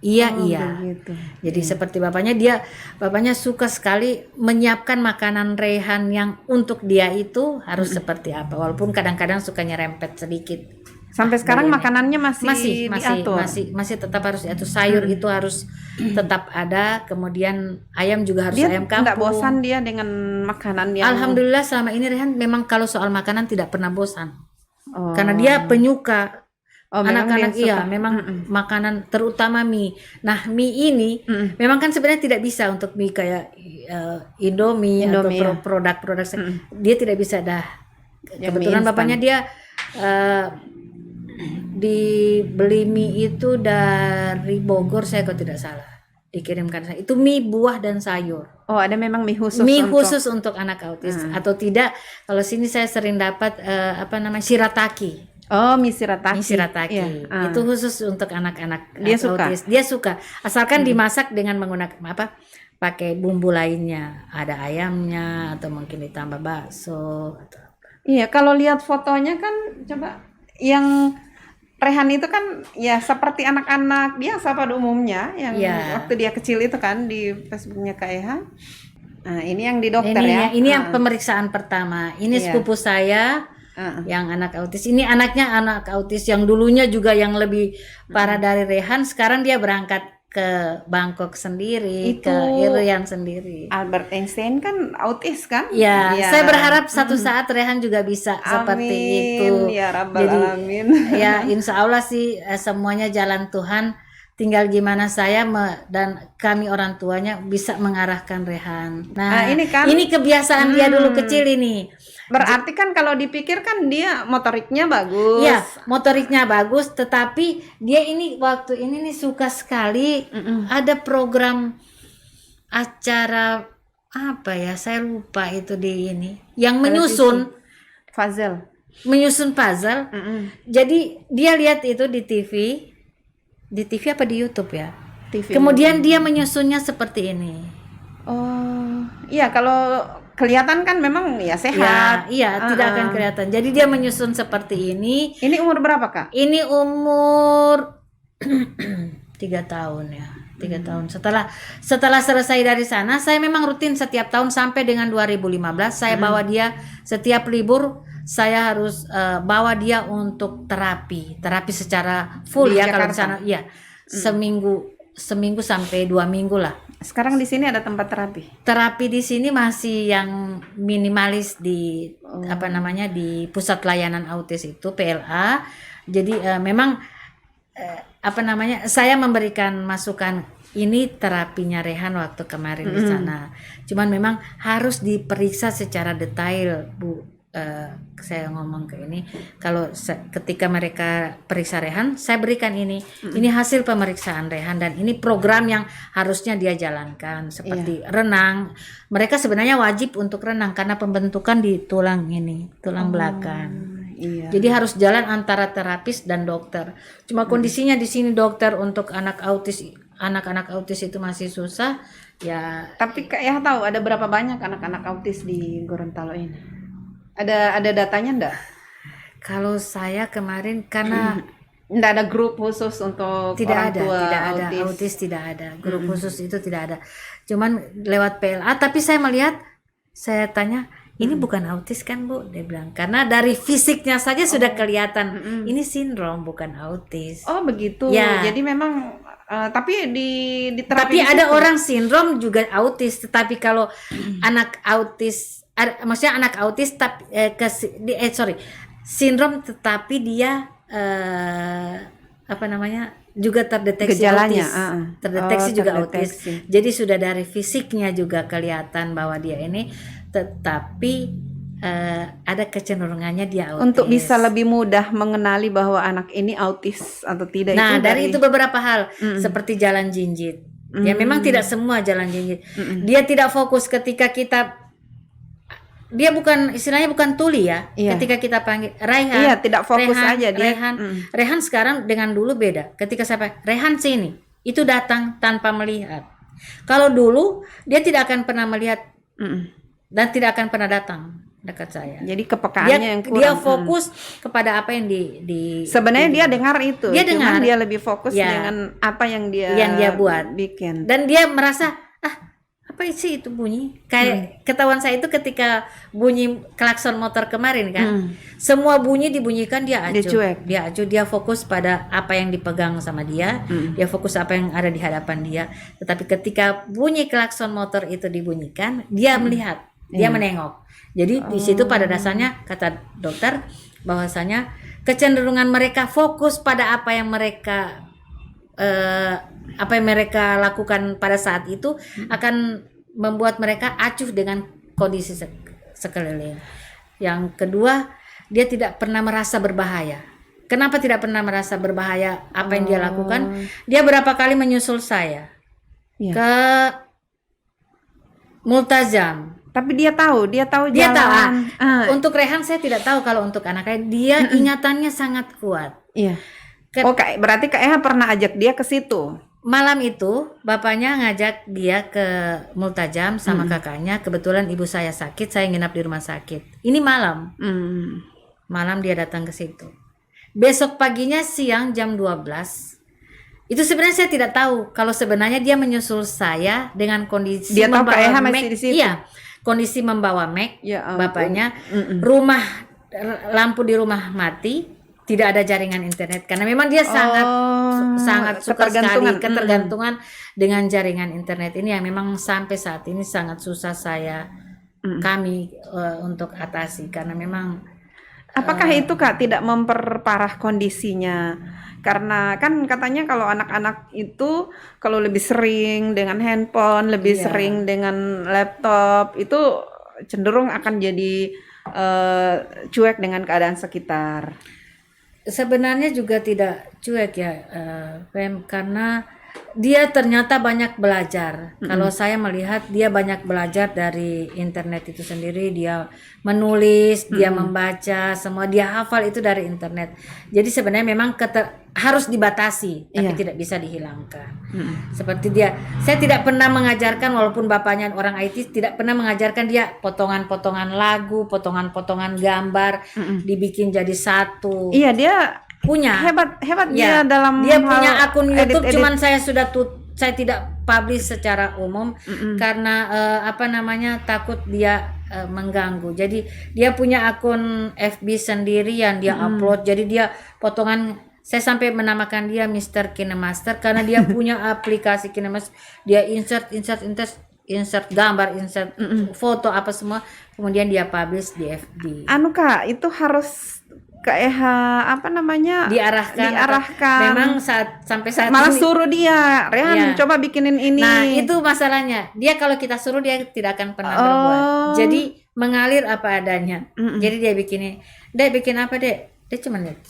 iya, iya.
Begitu.
Jadi seperti bapaknya suka sekali menyiapkan makanan Rehan yang untuk dia itu harus seperti apa. Walaupun kadang-kadang suka nyerempet sedikit.
Sampai sekarang makanannya masih diatur.
Masih tetap harus diatur. Sayur itu harus tetap ada. Kemudian ayam juga harus
Dia
ayam kampung.
tidak bosan dia dengan makanan yang
Alhamdulillah selama ini Rehan memang kalau soal makanan tidak pernah bosan.
Oh.
Karena dia penyuka.
Memang
Anak-anak
dia suka.
memang makanan terutama mie. Nah, mie ini memang kan sebenarnya tidak bisa untuk mie kayak Indomie atau
ya.
produk-produk dia tidak bisa dah.
Yang
Kebetulan
mie
bapaknya dia dibeli mie itu dari Bogor saya kalau tidak salah. Dikirimkan saya. Itu mie buah dan sayur.
Oh, ada memang mie khusus
Mie
untuk
khusus untuk anak autis atau tidak. Kalau sini saya sering dapat shirataki.
Oh, mie shirataki.
Mie shirataki.
Iya.
Itu khusus untuk anak-anak
Dia suka?
autis. Dia suka. Asalkan dimasak dengan menggunakan pakai bumbu lainnya. Ada ayamnya atau mungkin ditambah bakso atau
Iya, kalau lihat fotonya kan coba yang Rehan itu kan ya seperti anak-anak biasa pada umumnya yang
Iya.
waktu dia kecil itu kan di Facebooknya Kak Eha. Nah, ini yang di dokter
ini
ya.
ini yang pemeriksaan pertama. Ini
Iya.
sepupu saya yang anak autis. Ini anaknya anak autis yang dulunya juga yang lebih parah dari Rehan. Sekarang dia berangkat ke Bangkok sendiri,
Itu
ke Irian sendiri.
Albert Einstein kan autis kan?
Ya,
Iya.
saya berharap satu saat Rehan juga bisa seperti itu.
Ya Rabbal Alamin.
Ya, insya Allah sih semuanya jalan Tuhan. Tinggal gimana saya dan kami orang tuanya bisa mengarahkan Rehan. Nah,
ini kan
ini kebiasaan dia dulu kecil ini.
berarti kan kalau dipikir kan dia motoriknya bagus.
Ya, motoriknya bagus, tetapi dia ini waktu ini nih suka sekali ada program acara apa ya, saya lupa itu di ini, yang menyusun puzzle. Jadi dia lihat itu di TV apa di YouTube ya.
TV.
Kemudian dia menyusunnya seperti ini.
Oh, iya kalau kelihatan kan memang ya sehat.
Iya, tidak akan kelihatan. Jadi dia menyusun seperti ini.
Ini umur berapa, Kak?
Ini umur 3 tahun ya. 3 tahun. Setelah selesai dari sana, saya memang rutin setiap tahun sampai dengan 2015 saya bawa dia setiap libur. Saya harus bawa dia untuk terapi secara full
Di
ya kalau di
Jakarta?
sana. Iya. Seminggu sampai 2 minggu lah.
Sekarang di sini ada tempat terapi.
Terapi di sini masih yang minimalis di di pusat layanan autis itu PLA. Jadi memang saya memberikan masukan ini terapinya Rehan waktu kemarin di sana. Cuman memang harus diperiksa secara detail, Bu. Saya ngomong ke ini kalau ketika mereka periksa Rehan, saya berikan ini hasil pemeriksaan Rehan dan ini program yang harusnya dia jalankan seperti renang. Mereka sebenarnya wajib untuk renang karena pembentukan di tulang belakang.
Iya.
Jadi harus jalan antara terapis dan dokter. Cuma kondisinya di sini dokter untuk anak-anak autis itu masih susah ya.
Tapi Kak ya tahu ada berapa banyak anak-anak autis di Gorontalo ini? Ada datanya enggak?
Kalau saya kemarin karena
Enggak ada grup khusus untuk orang tua
autis tidak ada. Grup khusus itu tidak ada. Cuman lewat PLA, tapi saya tanya, ini bukan autis kan, Bu? Dia bilang, karena dari fisiknya saja sudah kelihatan. Ini sindrom bukan autis.
Oh, begitu.
Ya.
Jadi memang tapi di
Tapi
terapi
ada orang sindrom juga autis, tetapi kalau anak autis maksudnya anak autis tapi sindrom tetapi dia juga terdeteksi
gejalanya,
autis. Terdeteksi juga autis.
terdeteksi.
Jadi sudah dari fisiknya juga kelihatan bahwa dia ini, tetapi ada kecenderungannya dia autis.
Untuk bisa lebih mudah mengenali bahwa anak ini autis atau tidak.
Nah, dari itu beberapa hal seperti jalan jinjit. Ya memang tidak semua jalan jinjit. Dia tidak fokus ketika dia istilahnya bukan tuli ya.
Iya.
Ketika kita panggil Raihan.
Iya, tidak fokus aja dia.
Rehan sekarang dengan dulu beda. Ketika saya panggil Rehan sini, itu datang tanpa melihat. Kalau dulu dia tidak akan pernah melihat dan tidak akan pernah datang. dekat saya.
Jadi kepekaannya yang kurang.
Dia fokus kepada apa yang di
sebenarnya dia dengar itu,
dia
cuman
dengar.
dia lebih fokus
Ya.
dengan apa yang dia
buat.
bikin.
Dan dia merasa apa sih itu bunyi? Kayak ketahuan saya itu ketika bunyi klakson motor kemarin kan. Semua bunyi dibunyikan dia acuh.
Dia cuek.
Dia acuh, dia fokus pada apa yang dipegang sama dia. Dia fokus apa yang ada di hadapan dia. Tetapi ketika bunyi klakson motor itu dibunyikan, dia melihat, dia menengok. Jadi di situ pada dasarnya kata dokter bahwasanya kecenderungan mereka fokus pada apa yang mereka lakukan pada saat itu akan membuat mereka acuh dengan kondisi sekeliling. Yang kedua, dia tidak pernah merasa berbahaya. Kenapa tidak pernah merasa berbahaya apa yang dia lakukan? Dia berapa kali menyusul saya ke Multazam.
Tapi dia tahu
Dia
jalan.
tahu. Untuk Rehan saya tidak tahu, kalau untuk anaknya dia ingatannya sangat kuat.
Iya. Berarti Kak Eha pernah ajak dia ke situ.
Malam itu bapaknya ngajak dia ke Multajam sama kakaknya. Kebetulan ibu saya sakit, saya nginap di rumah sakit. Ini malam. Malam dia datang ke situ. Besok paginya siang jam 12. Itu sebenarnya saya tidak tahu kalau sebenarnya dia menyusul saya dengan kondisi
dia tahu Kak Eha
Mac.
masih di situ.
Iya, kondisi membawa Mac.
Ya ampun.
Bapaknya lampu di rumah mati, tidak ada jaringan internet karena memang dia sangat suka sekali ketergantungan dengan jaringan internet ini yang memang sampai saat ini sangat susah kami untuk atasi karena memang
apakah itu Kak tidak memperparah kondisinya? Karena kan katanya kalau anak-anak itu kalau lebih sering dengan handphone, lebih sering dengan laptop itu cenderung akan jadi cuek dengan keadaan sekitar.
Sebenarnya juga tidak cuek ya, Fem, karena dia ternyata banyak belajar. Kalau saya melihat dia banyak belajar dari internet itu sendiri. Dia menulis, dia membaca, semua dia hafal itu dari internet. Jadi sebenarnya memang harus dibatasi, tapi tidak bisa dihilangkan. Seperti saya tidak pernah mengajarkan, walaupun bapaknya orang IT, tidak pernah mengajarkan dia potongan-potongan lagu, potongan-potongan gambar, dibikin jadi satu.
Iya, dia
punya
hebat dia dalam
dia punya akun YouTube,
edit.
cuman saya tidak publish secara umum karena takut dia mengganggu. Jadi dia punya akun FB sendiri yang dia upload. Jadi dia potongan, saya sampai menamakan dia Mr. Kinemaster karena dia punya aplikasi Kinemaster. Dia insert gambar, insert foto apa semua, kemudian dia publish di FB.
Kak, itu harus Kak Eha diarahkan.
Memang sampai saat
malah
ini
suruh dia, Rehan coba bikinin ini.
Nah itu masalahnya, dia kalau kita suruh dia tidak akan pernah berbuat. Jadi mengalir apa adanya. Jadi dia bikin apa dek? Dia cuma lihat,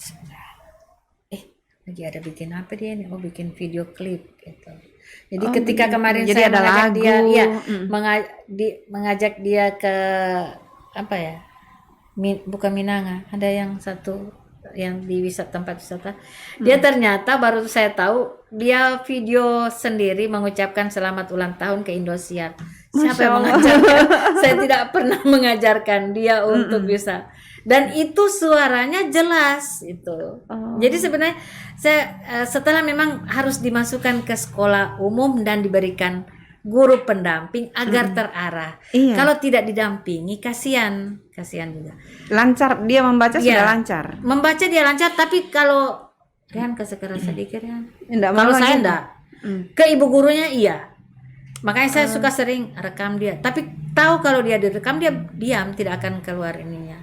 lagi ada bikin apa dia nih? Bikin video klip gitu. Jadi ketika kemarin saya mengajak dia ke apa ya? Bukan Minanga, ada yang satu yang di tempat wisata. Dia ternyata baru saya tahu dia video sendiri mengucapkan selamat ulang tahun ke Indosiar. Siapa yang mengajarkan? Saya tidak pernah mengajarkan dia untuk bisa. Dan itu suaranya jelas itu. Jadi sebenarnya saya setelah memang harus dimasukkan ke sekolah umum dan diberikan guru pendamping agar terarah. Kalau tidak didampingi kasihan juga.
Lancar dia membaca sudah lancar.
Membaca dia lancar, tapi kalau Rian kesekeras sedikit Rian. Kalau saya enggak. Ke ibu gurunya iya. Makanya saya suka sering rekam dia. Tapi tahu kalau dia direkam dia diam, tidak akan keluar ininya.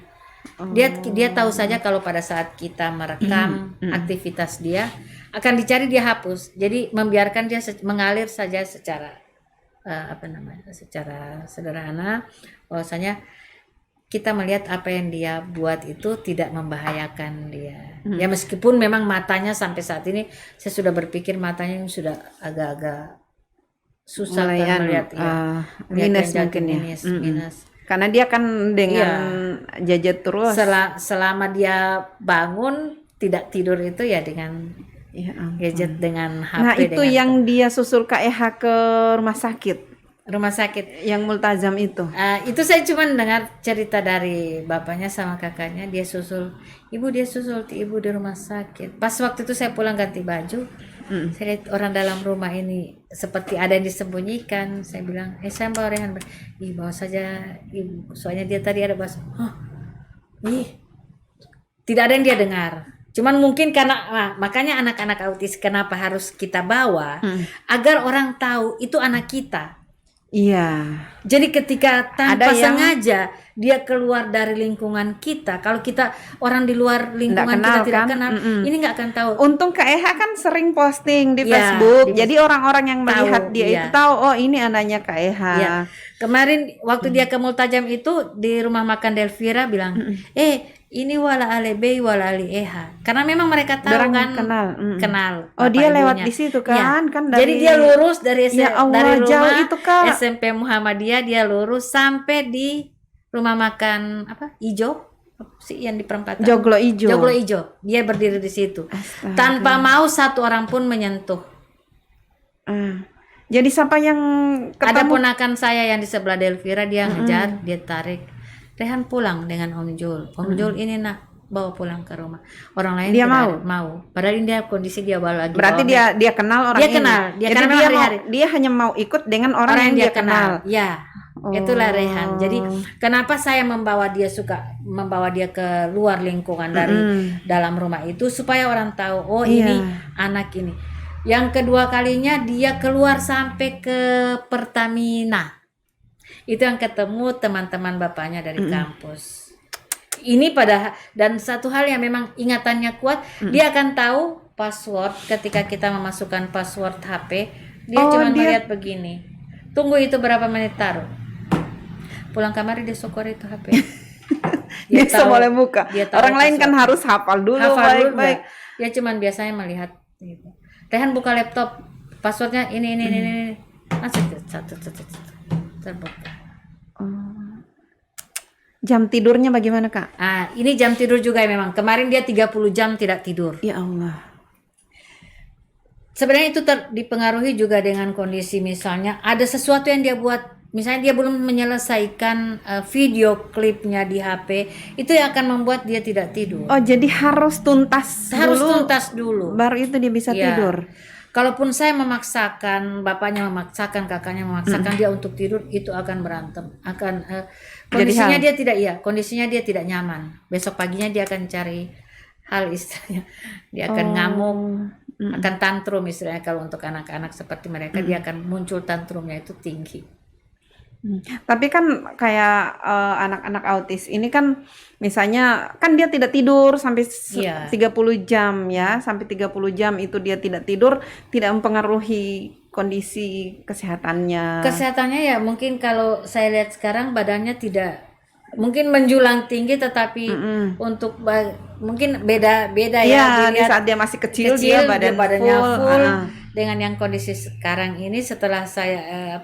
Dia tahu saja kalau pada saat kita merekam aktivitas dia akan dicari, dia hapus. Jadi membiarkan dia mengalir saja secara secara sederhana, bahwasanya kita melihat apa yang dia buat itu tidak membahayakan dia. Ya meskipun memang matanya sampai saat ini saya sudah berpikir matanya sudah agak-agak susah melihat
minus mungkin ya.
Minus.
Karena dia kan dengan gadget terus.
Selama dia bangun tidak tidur itu ya dengan gadget, dengan HP.
Nah itu yang dia susul Kak Eha ke rumah sakit.
rumah sakit.
Yang multazam itu.
Itu saya cuma dengar cerita dari bapaknya sama kakaknya, dia susul ibu di rumah sakit. Pas waktu itu saya pulang ganti baju, saya lihat orang dalam rumah ini seperti ada yang disembunyikan. Saya bilang, saya bawa Rehan. Bawa saja ibu, soalnya dia tadi ada bahasa. Tidak ada yang dia dengar. Cuman mungkin karena makanya anak-anak autis kenapa harus kita bawa agar orang tahu itu anak kita.
Iya.
Jadi ketika tanpa
Ada yang
sengaja dia keluar dari lingkungan kita, kalau kita orang di luar lingkungan kita tidak kenal, ini nggak akan tahu.
Untung Kak Eha kan sering posting di
Ya,
Facebook, jadi orang-orang yang melihat
tahu,
dia itu tahu, oh ini anaknya Kak Eha.
Ya. Kemarin waktu dia ke Multajam itu di rumah makan Delvira bilang, ini wala ale bei wala ali eha, karena memang mereka tahu
Orang
kan
kenal.
bapak
Oh dia
ibunya.
lewat di situ kan,
Ya.
kan dari.
Jadi dia lurus dari
Ya Allah,
dari
jauh
rumah
itu, Kak.
SMP Muhammadiyah, dia lurus sampai di rumah makan Ijo sih yang di perempatan
Joglo Ijo.
Joglo Ijo. Dia berdiri di situ.
Astaga.
Tanpa mau satu orang pun menyentuh.
Jadi siapa yang
Ada
ketemu?
ponakan saya yang di sebelah Delvira, dia ngejar, dia tarik. Rehan pulang dengan Om Jul. Om Jul ini nak bawa pulang ke rumah. Orang lain
Dia
tidak mau. Padahal ini dia kondisi dia bawa lagi.
Berarti
bawa
dia kenal orang
Dia
ini.
kenal. Dia
Jadi
karena
dia
memang
mau,
hari-hari.
dia hanya mau ikut dengan orang yang dia kenal.
Ya, itulah Rehan. Jadi kenapa saya membawa dia ke luar lingkungan dari dalam rumah itu supaya orang tahu, oh ini anak ini. Yang kedua kalinya dia keluar sampai ke Pertamina. Itu yang ketemu teman-teman bapaknya dari kampus. Ini dan satu hal yang memang ingatannya kuat, dia akan tahu password ketika kita memasukkan password HP, dia cuma melihat begini. Tunggu itu berapa menit taruh. Pulang kamar dia sokor itu HP.
Dia boleh buka. Orang lain kan
password.
harus hafal dulu baik-baik.
Dia cuma biasanya melihat gitu. Rehan buka laptop, passwordnya ini. Langsung terbuka.
Jam tidurnya bagaimana Kak?
Ini jam tidur juga memang. Kemarin dia 30 jam tidak tidur.
Ya Allah.
Sebenarnya itu dipengaruhi juga dengan kondisi misalnya ada sesuatu yang dia buat, misalnya dia belum menyelesaikan video klipnya di HP, itu yang akan membuat dia tidak tidur.
Oh jadi harus tuntas
dulu.
Baru itu dia bisa tidur.
Kalaupun saya memaksakan, bapaknya memaksakan, kakaknya memaksakan dia untuk tidur, itu akan berantem. Kondisinya dia tidak nyaman. Besok paginya dia akan cari hal istilahnya. Dia akan ngamuk, akan tantrum istilahnya. Kalau untuk anak-anak seperti mereka, dia akan muncul tantrumnya itu tinggi.
Tapi kan kayak anak-anak autis ini kan misalnya kan dia tidak tidur sampai 30 jam ya, sampai 30 jam itu dia tidak tidur, tidak mempengaruhi kondisi kesehatannya.
Kesehatannya ya mungkin kalau saya lihat sekarang badannya tidak mungkin menjulang tinggi, tetapi untuk mungkin beda ya.
Di saat dia masih kecil dia
badannya full.
full.
Dengan yang kondisi sekarang ini setelah saya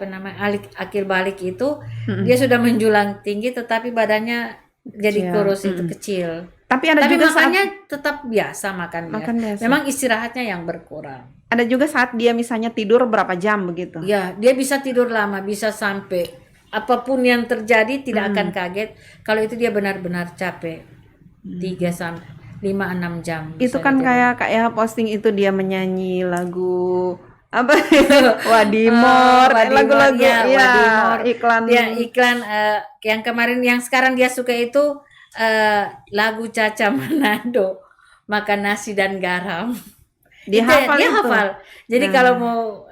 akil balik itu dia sudah menjulang tinggi tetapi badannya jadi kurus itu kecil. Tapi juga makannya tetap biasa makan biasa. Memang istirahatnya yang berkurang.
Ada juga saat dia misalnya tidur berapa jam begitu.
Ya, dia bisa tidur lama, bisa sampai apapun yang terjadi tidak akan kaget kalau itu dia benar-benar capek. 5-6 jam.
Itu kan kayak posting itu dia menyanyi lagu apa Wadimor, lagu-lagu
Wadimor.
Iklan
yang kemarin yang sekarang dia suka itu lagu Caca Manado, makan nasi dan garam. Dia hafal. Jadi kalau mau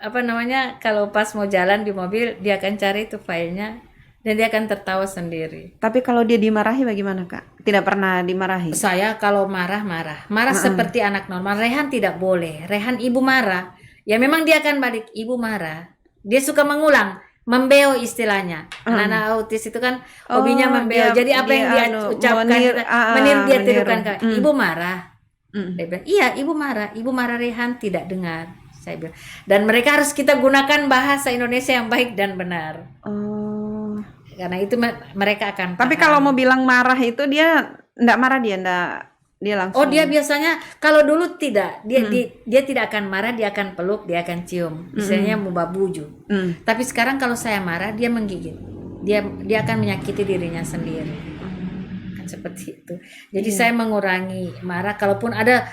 kalau pas mau jalan di mobil dia akan cari itu filenya dan dia akan tertawa sendiri.
Tapi kalau dia dimarahi bagaimana Kak? Tidak pernah dimarahi.
Saya kalau marah seperti anak normal. Rehan tidak boleh. Rehan ibu marah, ya memang dia akan balik. Ibu marah, dia suka mengulang, membeo istilahnya. Anak autis itu kan hobinya membeo. Jadi apa yang dia ucapkan, menir dia tirukan Kak. Ibu marah. Dia bilang, iya ibu marah Rehan tidak dengar. Saya bilang, dan mereka harus kita gunakan bahasa Indonesia yang baik dan benar. Karena itu mereka akan
Tapi
paham.
kalau mau bilang marah itu dia enggak marah, dia enggak dia langsung.
Oh, dia biasanya kalau dulu tidak, dia tidak akan marah, dia akan peluk, dia akan cium. Misalnya mau babuju. Tapi sekarang kalau saya marah, dia menggigit. Dia akan menyakiti dirinya sendiri. Kan seperti itu. Jadi saya mengurangi marah. Kalaupun ada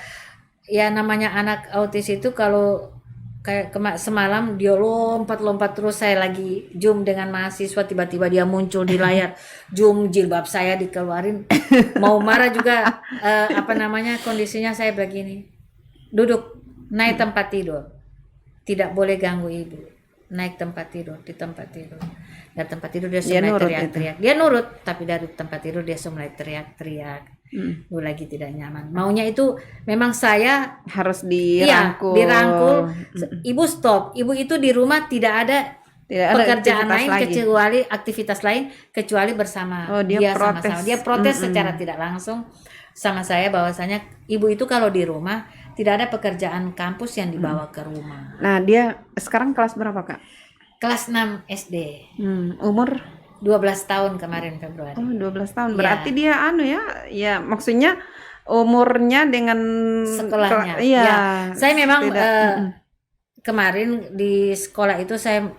ya namanya anak autis itu, kalau kayak semalam dia lompat terus, saya lagi zoom dengan mahasiswa, tiba-tiba dia muncul di layar, zoom, jilbab saya dikeluarin, mau marah juga, kondisinya saya begini, duduk, naik tempat tidur, tidak boleh ganggu ibu, naik tempat tidur, di tempat tidur, dari tempat tidur dia mulai teriak-teriak, dia nurut, tapi dari tempat tidur dia mulai teriak-teriak. Lagi tidak nyaman. Maunya itu memang saya
harus dirangkul.
Dirangkul. Ibu stop. Ibu itu di rumah tidak ada pekerjaan lain kecuali aktivitas lain kecuali bersama dia sama-sama. Dia protes secara tidak langsung sama saya bahwasanya ibu itu kalau di rumah tidak ada pekerjaan kampus yang dibawa ke rumah.
Nah, dia sekarang kelas berapa, Kak?
Kelas 6 SD.
Umur
12 tahun kemarin Februari.
Oh, 12 tahun. Berarti dia ya maksudnya umurnya dengan
sekolahnya. Saya memang kemarin di sekolah itu saya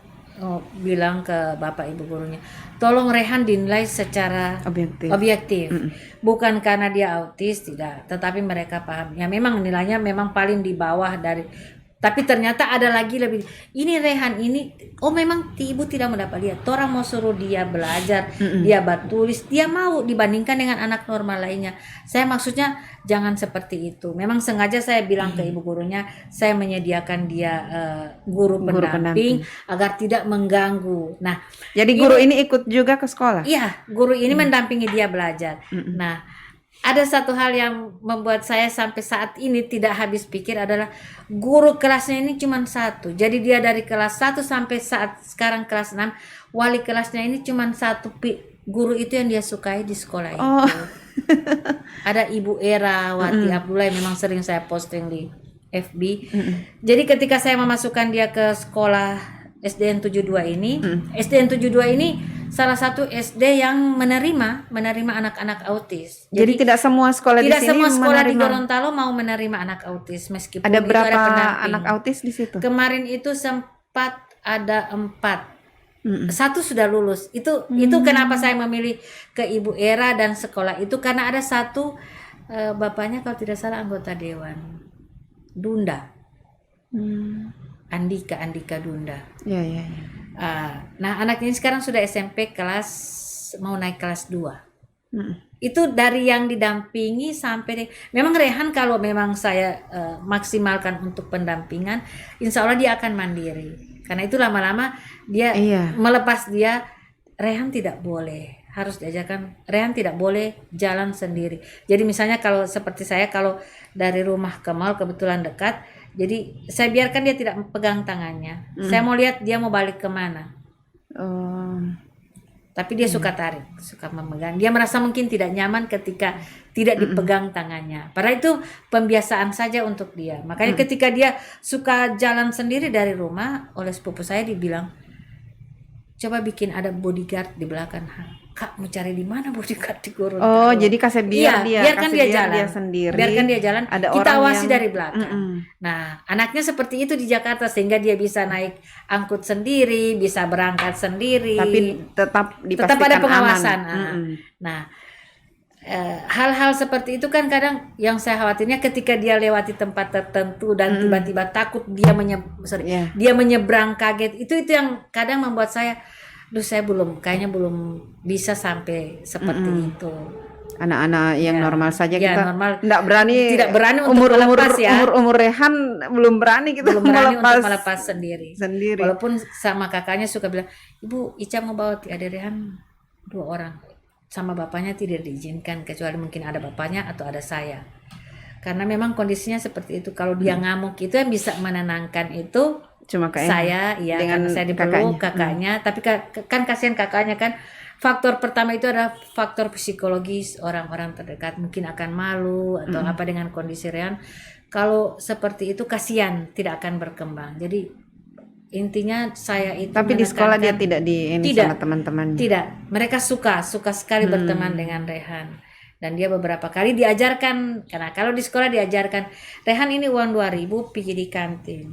bilang ke Bapak Ibu gurunya, tolong Rehan dinilai secara objektif. Bukan karena dia autis, tidak, tetapi mereka paham. Ya memang nilainya memang paling di bawah dari, tapi ternyata ada lagi lebih. Ini Rehan ini, memang ibu tidak mendapat lihat. Orang mau suruh dia belajar, dia batulis, dia mau dibandingkan dengan anak normal lainnya. Saya maksudnya jangan seperti itu. Memang sengaja saya bilang ke ibu gurunya, saya menyediakan dia guru pendamping agar tidak mengganggu. Nah,
jadi guru ini ikut juga ke sekolah?
Iya, guru ini mendampingi dia belajar. Nah, ada satu hal yang membuat saya sampai saat ini tidak habis pikir adalah guru kelasnya ini cuma satu. Jadi dia dari kelas 1 sampai saat sekarang kelas 6, wali kelasnya ini cuma satu. Guru itu yang dia sukai di sekolah itu. Ada Ibu Era Wati Abdullah, memang sering saya posting di FB. Jadi ketika saya memasukkan dia ke sekolah SDN 72 ini, SDN 72 ini salah satu SD yang menerima anak-anak autis.
Jadi tidak semua sekolah di sini
tidak semua sekolah di Gorontalo mau menerima anak autis, meskipun
ada berapa
itu ada pendamping.
Anak autis di situ?
Kemarin itu sempat ada 4. Satu sudah lulus. Itu kenapa saya memilih ke Ibu Era dan sekolah itu, karena ada satu bapaknya kalau tidak salah anggota dewan Dunda. Andika Dunda.
Ya.
Nah, anak ini sekarang sudah SMP mau naik kelas 2. Itu dari yang didampingi sampai memang Rehan kalau memang saya maksimalkan untuk pendampingan, insya Allah dia akan mandiri. Karena itu lama-lama dia melepas dia, Rehan tidak boleh, harus diajarkan Rehan tidak boleh jalan sendiri. Jadi misalnya kalau seperti saya, kalau dari rumah ke mall kebetulan dekat, jadi saya biarkan dia tidak pegang tangannya. Saya mau lihat dia mau balik kemana. Tapi dia suka tarik, suka memegang. Dia merasa mungkin tidak nyaman ketika tidak dipegang tangannya. Padahal itu pembiasaan saja untuk dia. Makanya ketika dia suka jalan sendiri dari rumah, oleh sepupu saya dibilang, coba bikin ada bodyguard di belakang. Kak, mau cari di mana bodyguard di Gorontalo?
Jadi biarkan dia jalan sendiri.
Biarkan dia jalan.
Ada
kita
orang
awasi
yang
dari belakang. Nah, anaknya seperti itu di Jakarta sehingga dia bisa naik angkut sendiri, bisa berangkat sendiri.
Tapi tetap dipastikan
ada pengawasan.
Aman.
Nah, hal-hal seperti itu kan kadang yang saya khawatirnya ketika dia lewati tempat tertentu dan tiba-tiba takut dia menyeberang kaget. Itu yang kadang membuat saya saya kayaknya belum bisa sampai seperti itu.
Anak-anak yang normal saja kita
normal.
tidak berani
untuk melepas ya.
Umur Rehan belum berani kita
untuk melepas sendiri.
Sendiri.
Walaupun sama kakaknya suka bilang, Ibu Ica mau bawa adik Rehan 2 orang. Sama bapaknya tidak diizinkan kecuali mungkin ada bapaknya atau ada saya. Karena memang kondisinya seperti itu. Kalau dia ngamuk itu yang bisa menenangkan itu
cuma
saya, dengan saya dipeluk kakaknya. Tapi kan kasihan kakaknya kan. Faktor pertama itu adalah faktor psikologis, orang-orang terdekat mungkin akan malu atau apa dengan kondisi Rehan. Kalau seperti itu kasihan, tidak akan berkembang. Jadi intinya saya itu.
Tapi di sekolah dia tidak sama teman-temannya.
Tidak, mereka suka sekali berteman dengan Rehan. Dan dia beberapa kali diajarkan, karena kalau di sekolah diajarkan, Rehan ini uang 2.000 pergi di kantin.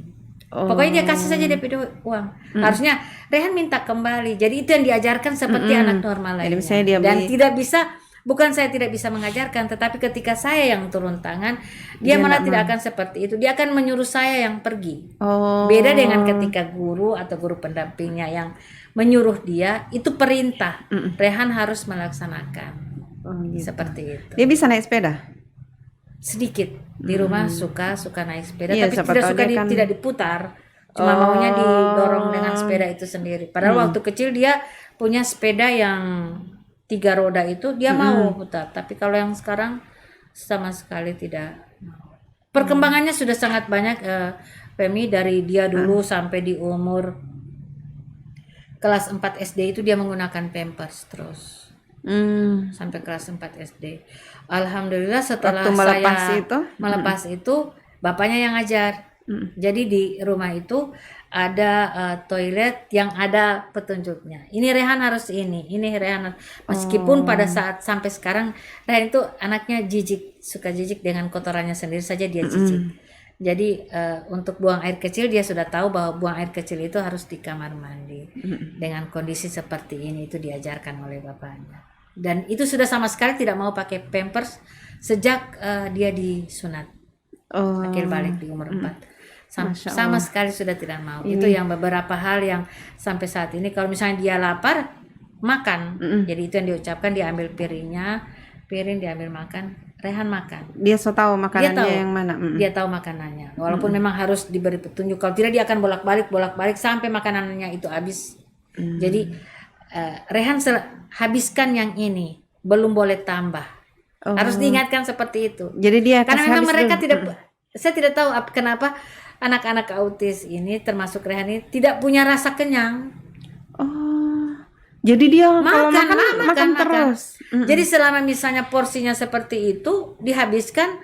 Pokoknya dia kasih saja DP uang. Harusnya Rehan minta kembali. Jadi itu yang diajarkan seperti anak normal
Jadi
lainnya.
misalnya dia
Dan
beli-
tidak bisa, bukan saya tidak bisa mengajarkan, tetapi ketika saya yang turun tangan, dia malah tidak akan seperti itu. Dia akan menyuruh saya yang pergi.
Oh.
Beda dengan ketika guru atau guru pendampingnya yang menyuruh dia, itu perintah. Rehan harus melaksanakan.
Oh, gitu.
Seperti itu.
Dia bisa naik sepeda?
Sedikit di rumah suka naik sepeda,
Iya,
tapi
siapa
tidak
tahu
suka
dia kan-
tidak diputar. Cuma maunya didorong dengan sepeda itu sendiri. Padahal waktu kecil dia punya sepeda yang 3 roda itu dia mau putar, tapi kalau yang sekarang sama sekali tidak. Perkembangannya sudah sangat banyak, Femi, dari dia dulu sampai di umur kelas 4 SD itu dia menggunakan Pampers terus. Sampai kelas 4 SD. Alhamdulillah setelah
Waktu melepas
saya
itu?
melepas itu bapaknya yang ngajar. Jadi di rumah itu ada toilet yang ada petunjuknya. Ini Rehan harus ini Rehan meskipun pada saat sampai sekarang Rehan itu anaknya jijik, suka jijik dengan kotorannya sendiri saja dia jijik. Jadi untuk buang air kecil dia sudah tahu bahwa buang air kecil itu harus di kamar mandi. Dengan kondisi seperti ini itu diajarkan oleh bapaknya. Dan itu sudah sama sekali tidak mau pakai Pampers sejak dia disunat. Akhir balik di umur 4. Sama sekali sudah tidak mau. Itu yang beberapa hal yang sampai saat ini kalau misalnya dia lapar makan. Jadi itu yang diucapkan, diambil piring diambil makan, Rehan makan.
Dia so tahu makanannya
Dia tahu,
yang mana.
Dia tahu makanannya. Walaupun memang harus diberi petunjuk. Kalau tidak dia akan bolak-balik sampai makanannya itu habis. Jadi Rehan habiskan yang ini, belum boleh tambah. Harus diingatkan seperti itu.
Jadi dia
Karena memang
habis
mereka
dulu.
tidak, saya tidak tahu kenapa anak-anak autis ini termasuk Rehan ini tidak punya rasa kenyang.
Jadi dia kalau makan terus.
Jadi selama misalnya porsinya seperti itu dihabiskan,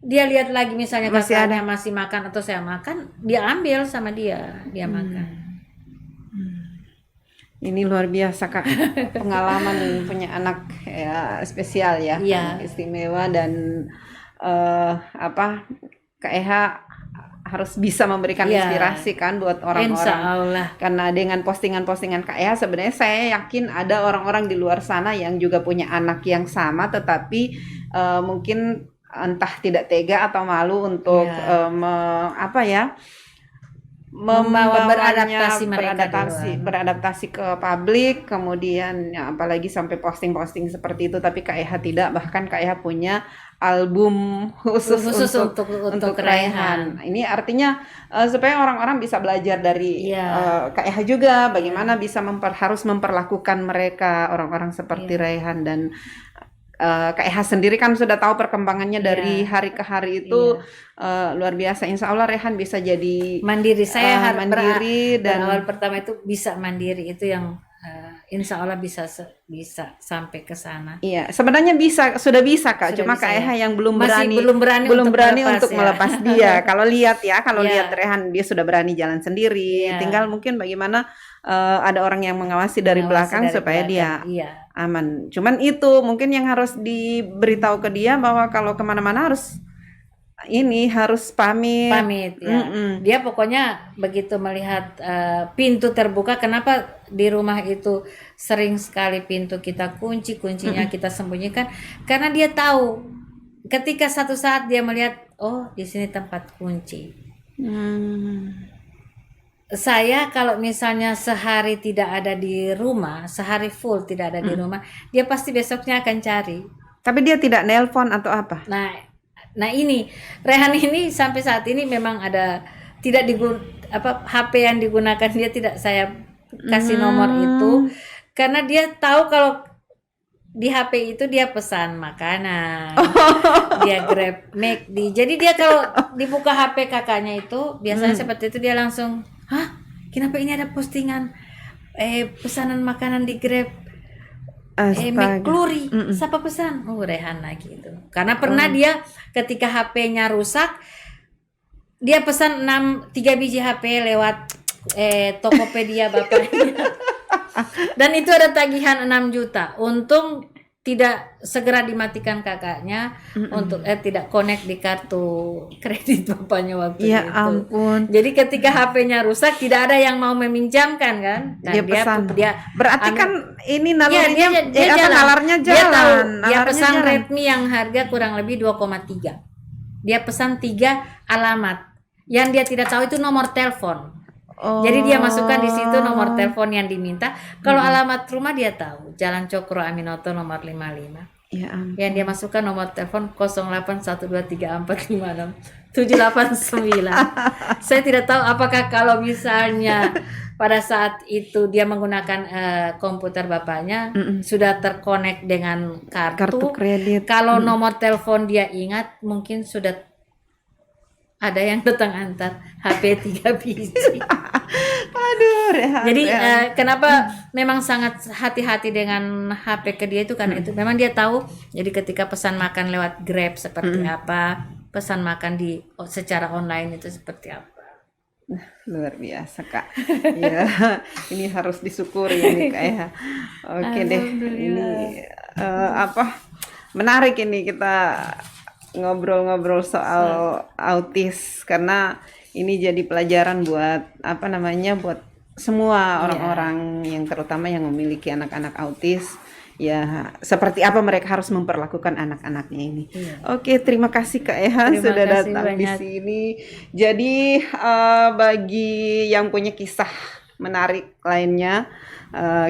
dia lihat lagi misalnya
Masih
kakaknya masih makan atau saya makan, dia ambil sama dia makan.
Ini luar biasa Kak, pengalaman punya anak ya spesial ya,
Iya.
istimewa dan Kak Eha harus bisa memberikan
Iya.
inspirasi kan buat
Insya
orang-orang.
Allah.
Karena dengan postingan-postingan Kak Eha sebenarnya saya yakin ada orang-orang di luar sana yang juga punya anak yang sama, tetapi mungkin entah tidak tega atau malu untuk
Membawa
membawanya
beradaptasi mereka
beradaptasi ke publik, kemudian ya, apalagi sampai posting-posting seperti itu. Tapi Kak Eha tidak, bahkan Kak Eha punya album khusus untuk Raihan. Ini artinya supaya orang-orang bisa belajar dari Kak Eha juga bagaimana bisa harus memperlakukan mereka orang-orang seperti Raihan. Dan Kak Eha sendiri kan sudah tahu perkembangannya dari hari ke hari itu luar biasa. Insya Allah Rehan bisa jadi
mandiri. Saya harus
mandiri dan
awal pertama itu bisa mandiri, itu yang insya Allah bisa sampai ke sana.
Iya, sebenarnya sudah bisa Kak. Cuma Kak Eha yang belum berani untuk melepas dia. Kalau lihat lihat Rehan dia sudah berani jalan sendiri. Tinggal mungkin bagaimana ada orang yang mengawasi dari belakang supaya dia aman. Cuman itu mungkin yang harus diberitahu ke dia bahwa kalau kemana-mana harus pamit ya.
Dia pokoknya begitu melihat pintu terbuka, kenapa di rumah itu sering sekali pintu kita kuncinya kita sembunyikan, karena dia tahu ketika satu saat dia melihat, oh di sini tempat kunci. Saya kalau misalnya sehari tidak ada di rumah, sehari full tidak ada di rumah, dia pasti besoknya akan cari.
Tapi dia tidak nelpon atau apa?
Nah ini Rehan ini sampai saat ini memang ada tidak HP yang digunakan dia tidak saya kasih nomor itu, karena dia tahu kalau di HP itu dia pesan makanan, dia Grab, McD. Jadi dia kalau dibuka HP kakaknya itu biasanya seperti itu, dia langsung, hah, kenapa ini ada postingan pesanan makanan di Grab? McFlurry, siapa pesan? Oh Rehan lagi itu. Karena pernah dia ketika HP-nya rusak, dia pesan 3 biji HP lewat Tokopedia bapaknya. Dan itu ada tagihan 6 juta. Untung tidak segera dimatikan kakaknya untuk tidak connect di kartu kredit bapaknya waktu
Ya
itu.
ampun.
Jadi ketika HP-nya rusak tidak ada yang mau meminjamkan kan?
Dia pesan.
dia
Berarti
anu-
kan ini
Iya,
nalurinya
dia jalan.
nalarnya
Dia tahu
jalan.
dia
Nalarnya
pesan
jalan.
Redmi yang harga kurang lebih 2,3. Dia pesan 3 alamat. Yang dia tidak tahu itu nomor telepon.
Oh.
Jadi dia masukkan di situ nomor telepon yang diminta. Kalau alamat rumah dia tahu, Jalan Cokro Aminoto nomor 55.
Ya ampun.
Yang dia masukkan nomor telepon 081234567889. Saya tidak tahu apakah kalau misalnya pada saat itu dia menggunakan komputer bapaknya sudah terkonek dengan
Kartu kredit.
Kalau nomor telepon dia ingat, mungkin sudah ada yang datang antar HP 3 biji.
Aduh, Rehan.
Jadi kenapa memang sangat hati-hati dengan HP ke dia itu karena itu memang dia tahu. Jadi ketika pesan makan lewat Grab seperti apa, pesan makan secara online itu seperti apa.
Luar biasa, Kak. Ya, ini harus disyukuri ini, Kak ya. Oke deh. Ini menarik ini kita ngobrol-ngobrol soal autis karena ini jadi pelajaran buat buat semua orang-orang yang terutama yang memiliki anak-anak autis, ya seperti apa mereka harus memperlakukan anak-anaknya ini. Oke, terima kasih Kak Ehan sudah datang di sini. Jadi bagi yang punya kisah menarik lainnya,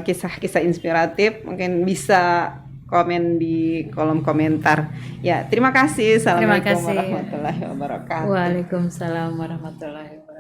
kisah-kisah inspiratif, mungkin bisa komen di kolom komentar. Ya, terima kasih. Assalamualaikum warahmatullahi wabarakatuh.
Waalaikumsalam warahmatullahi wabarakatuh.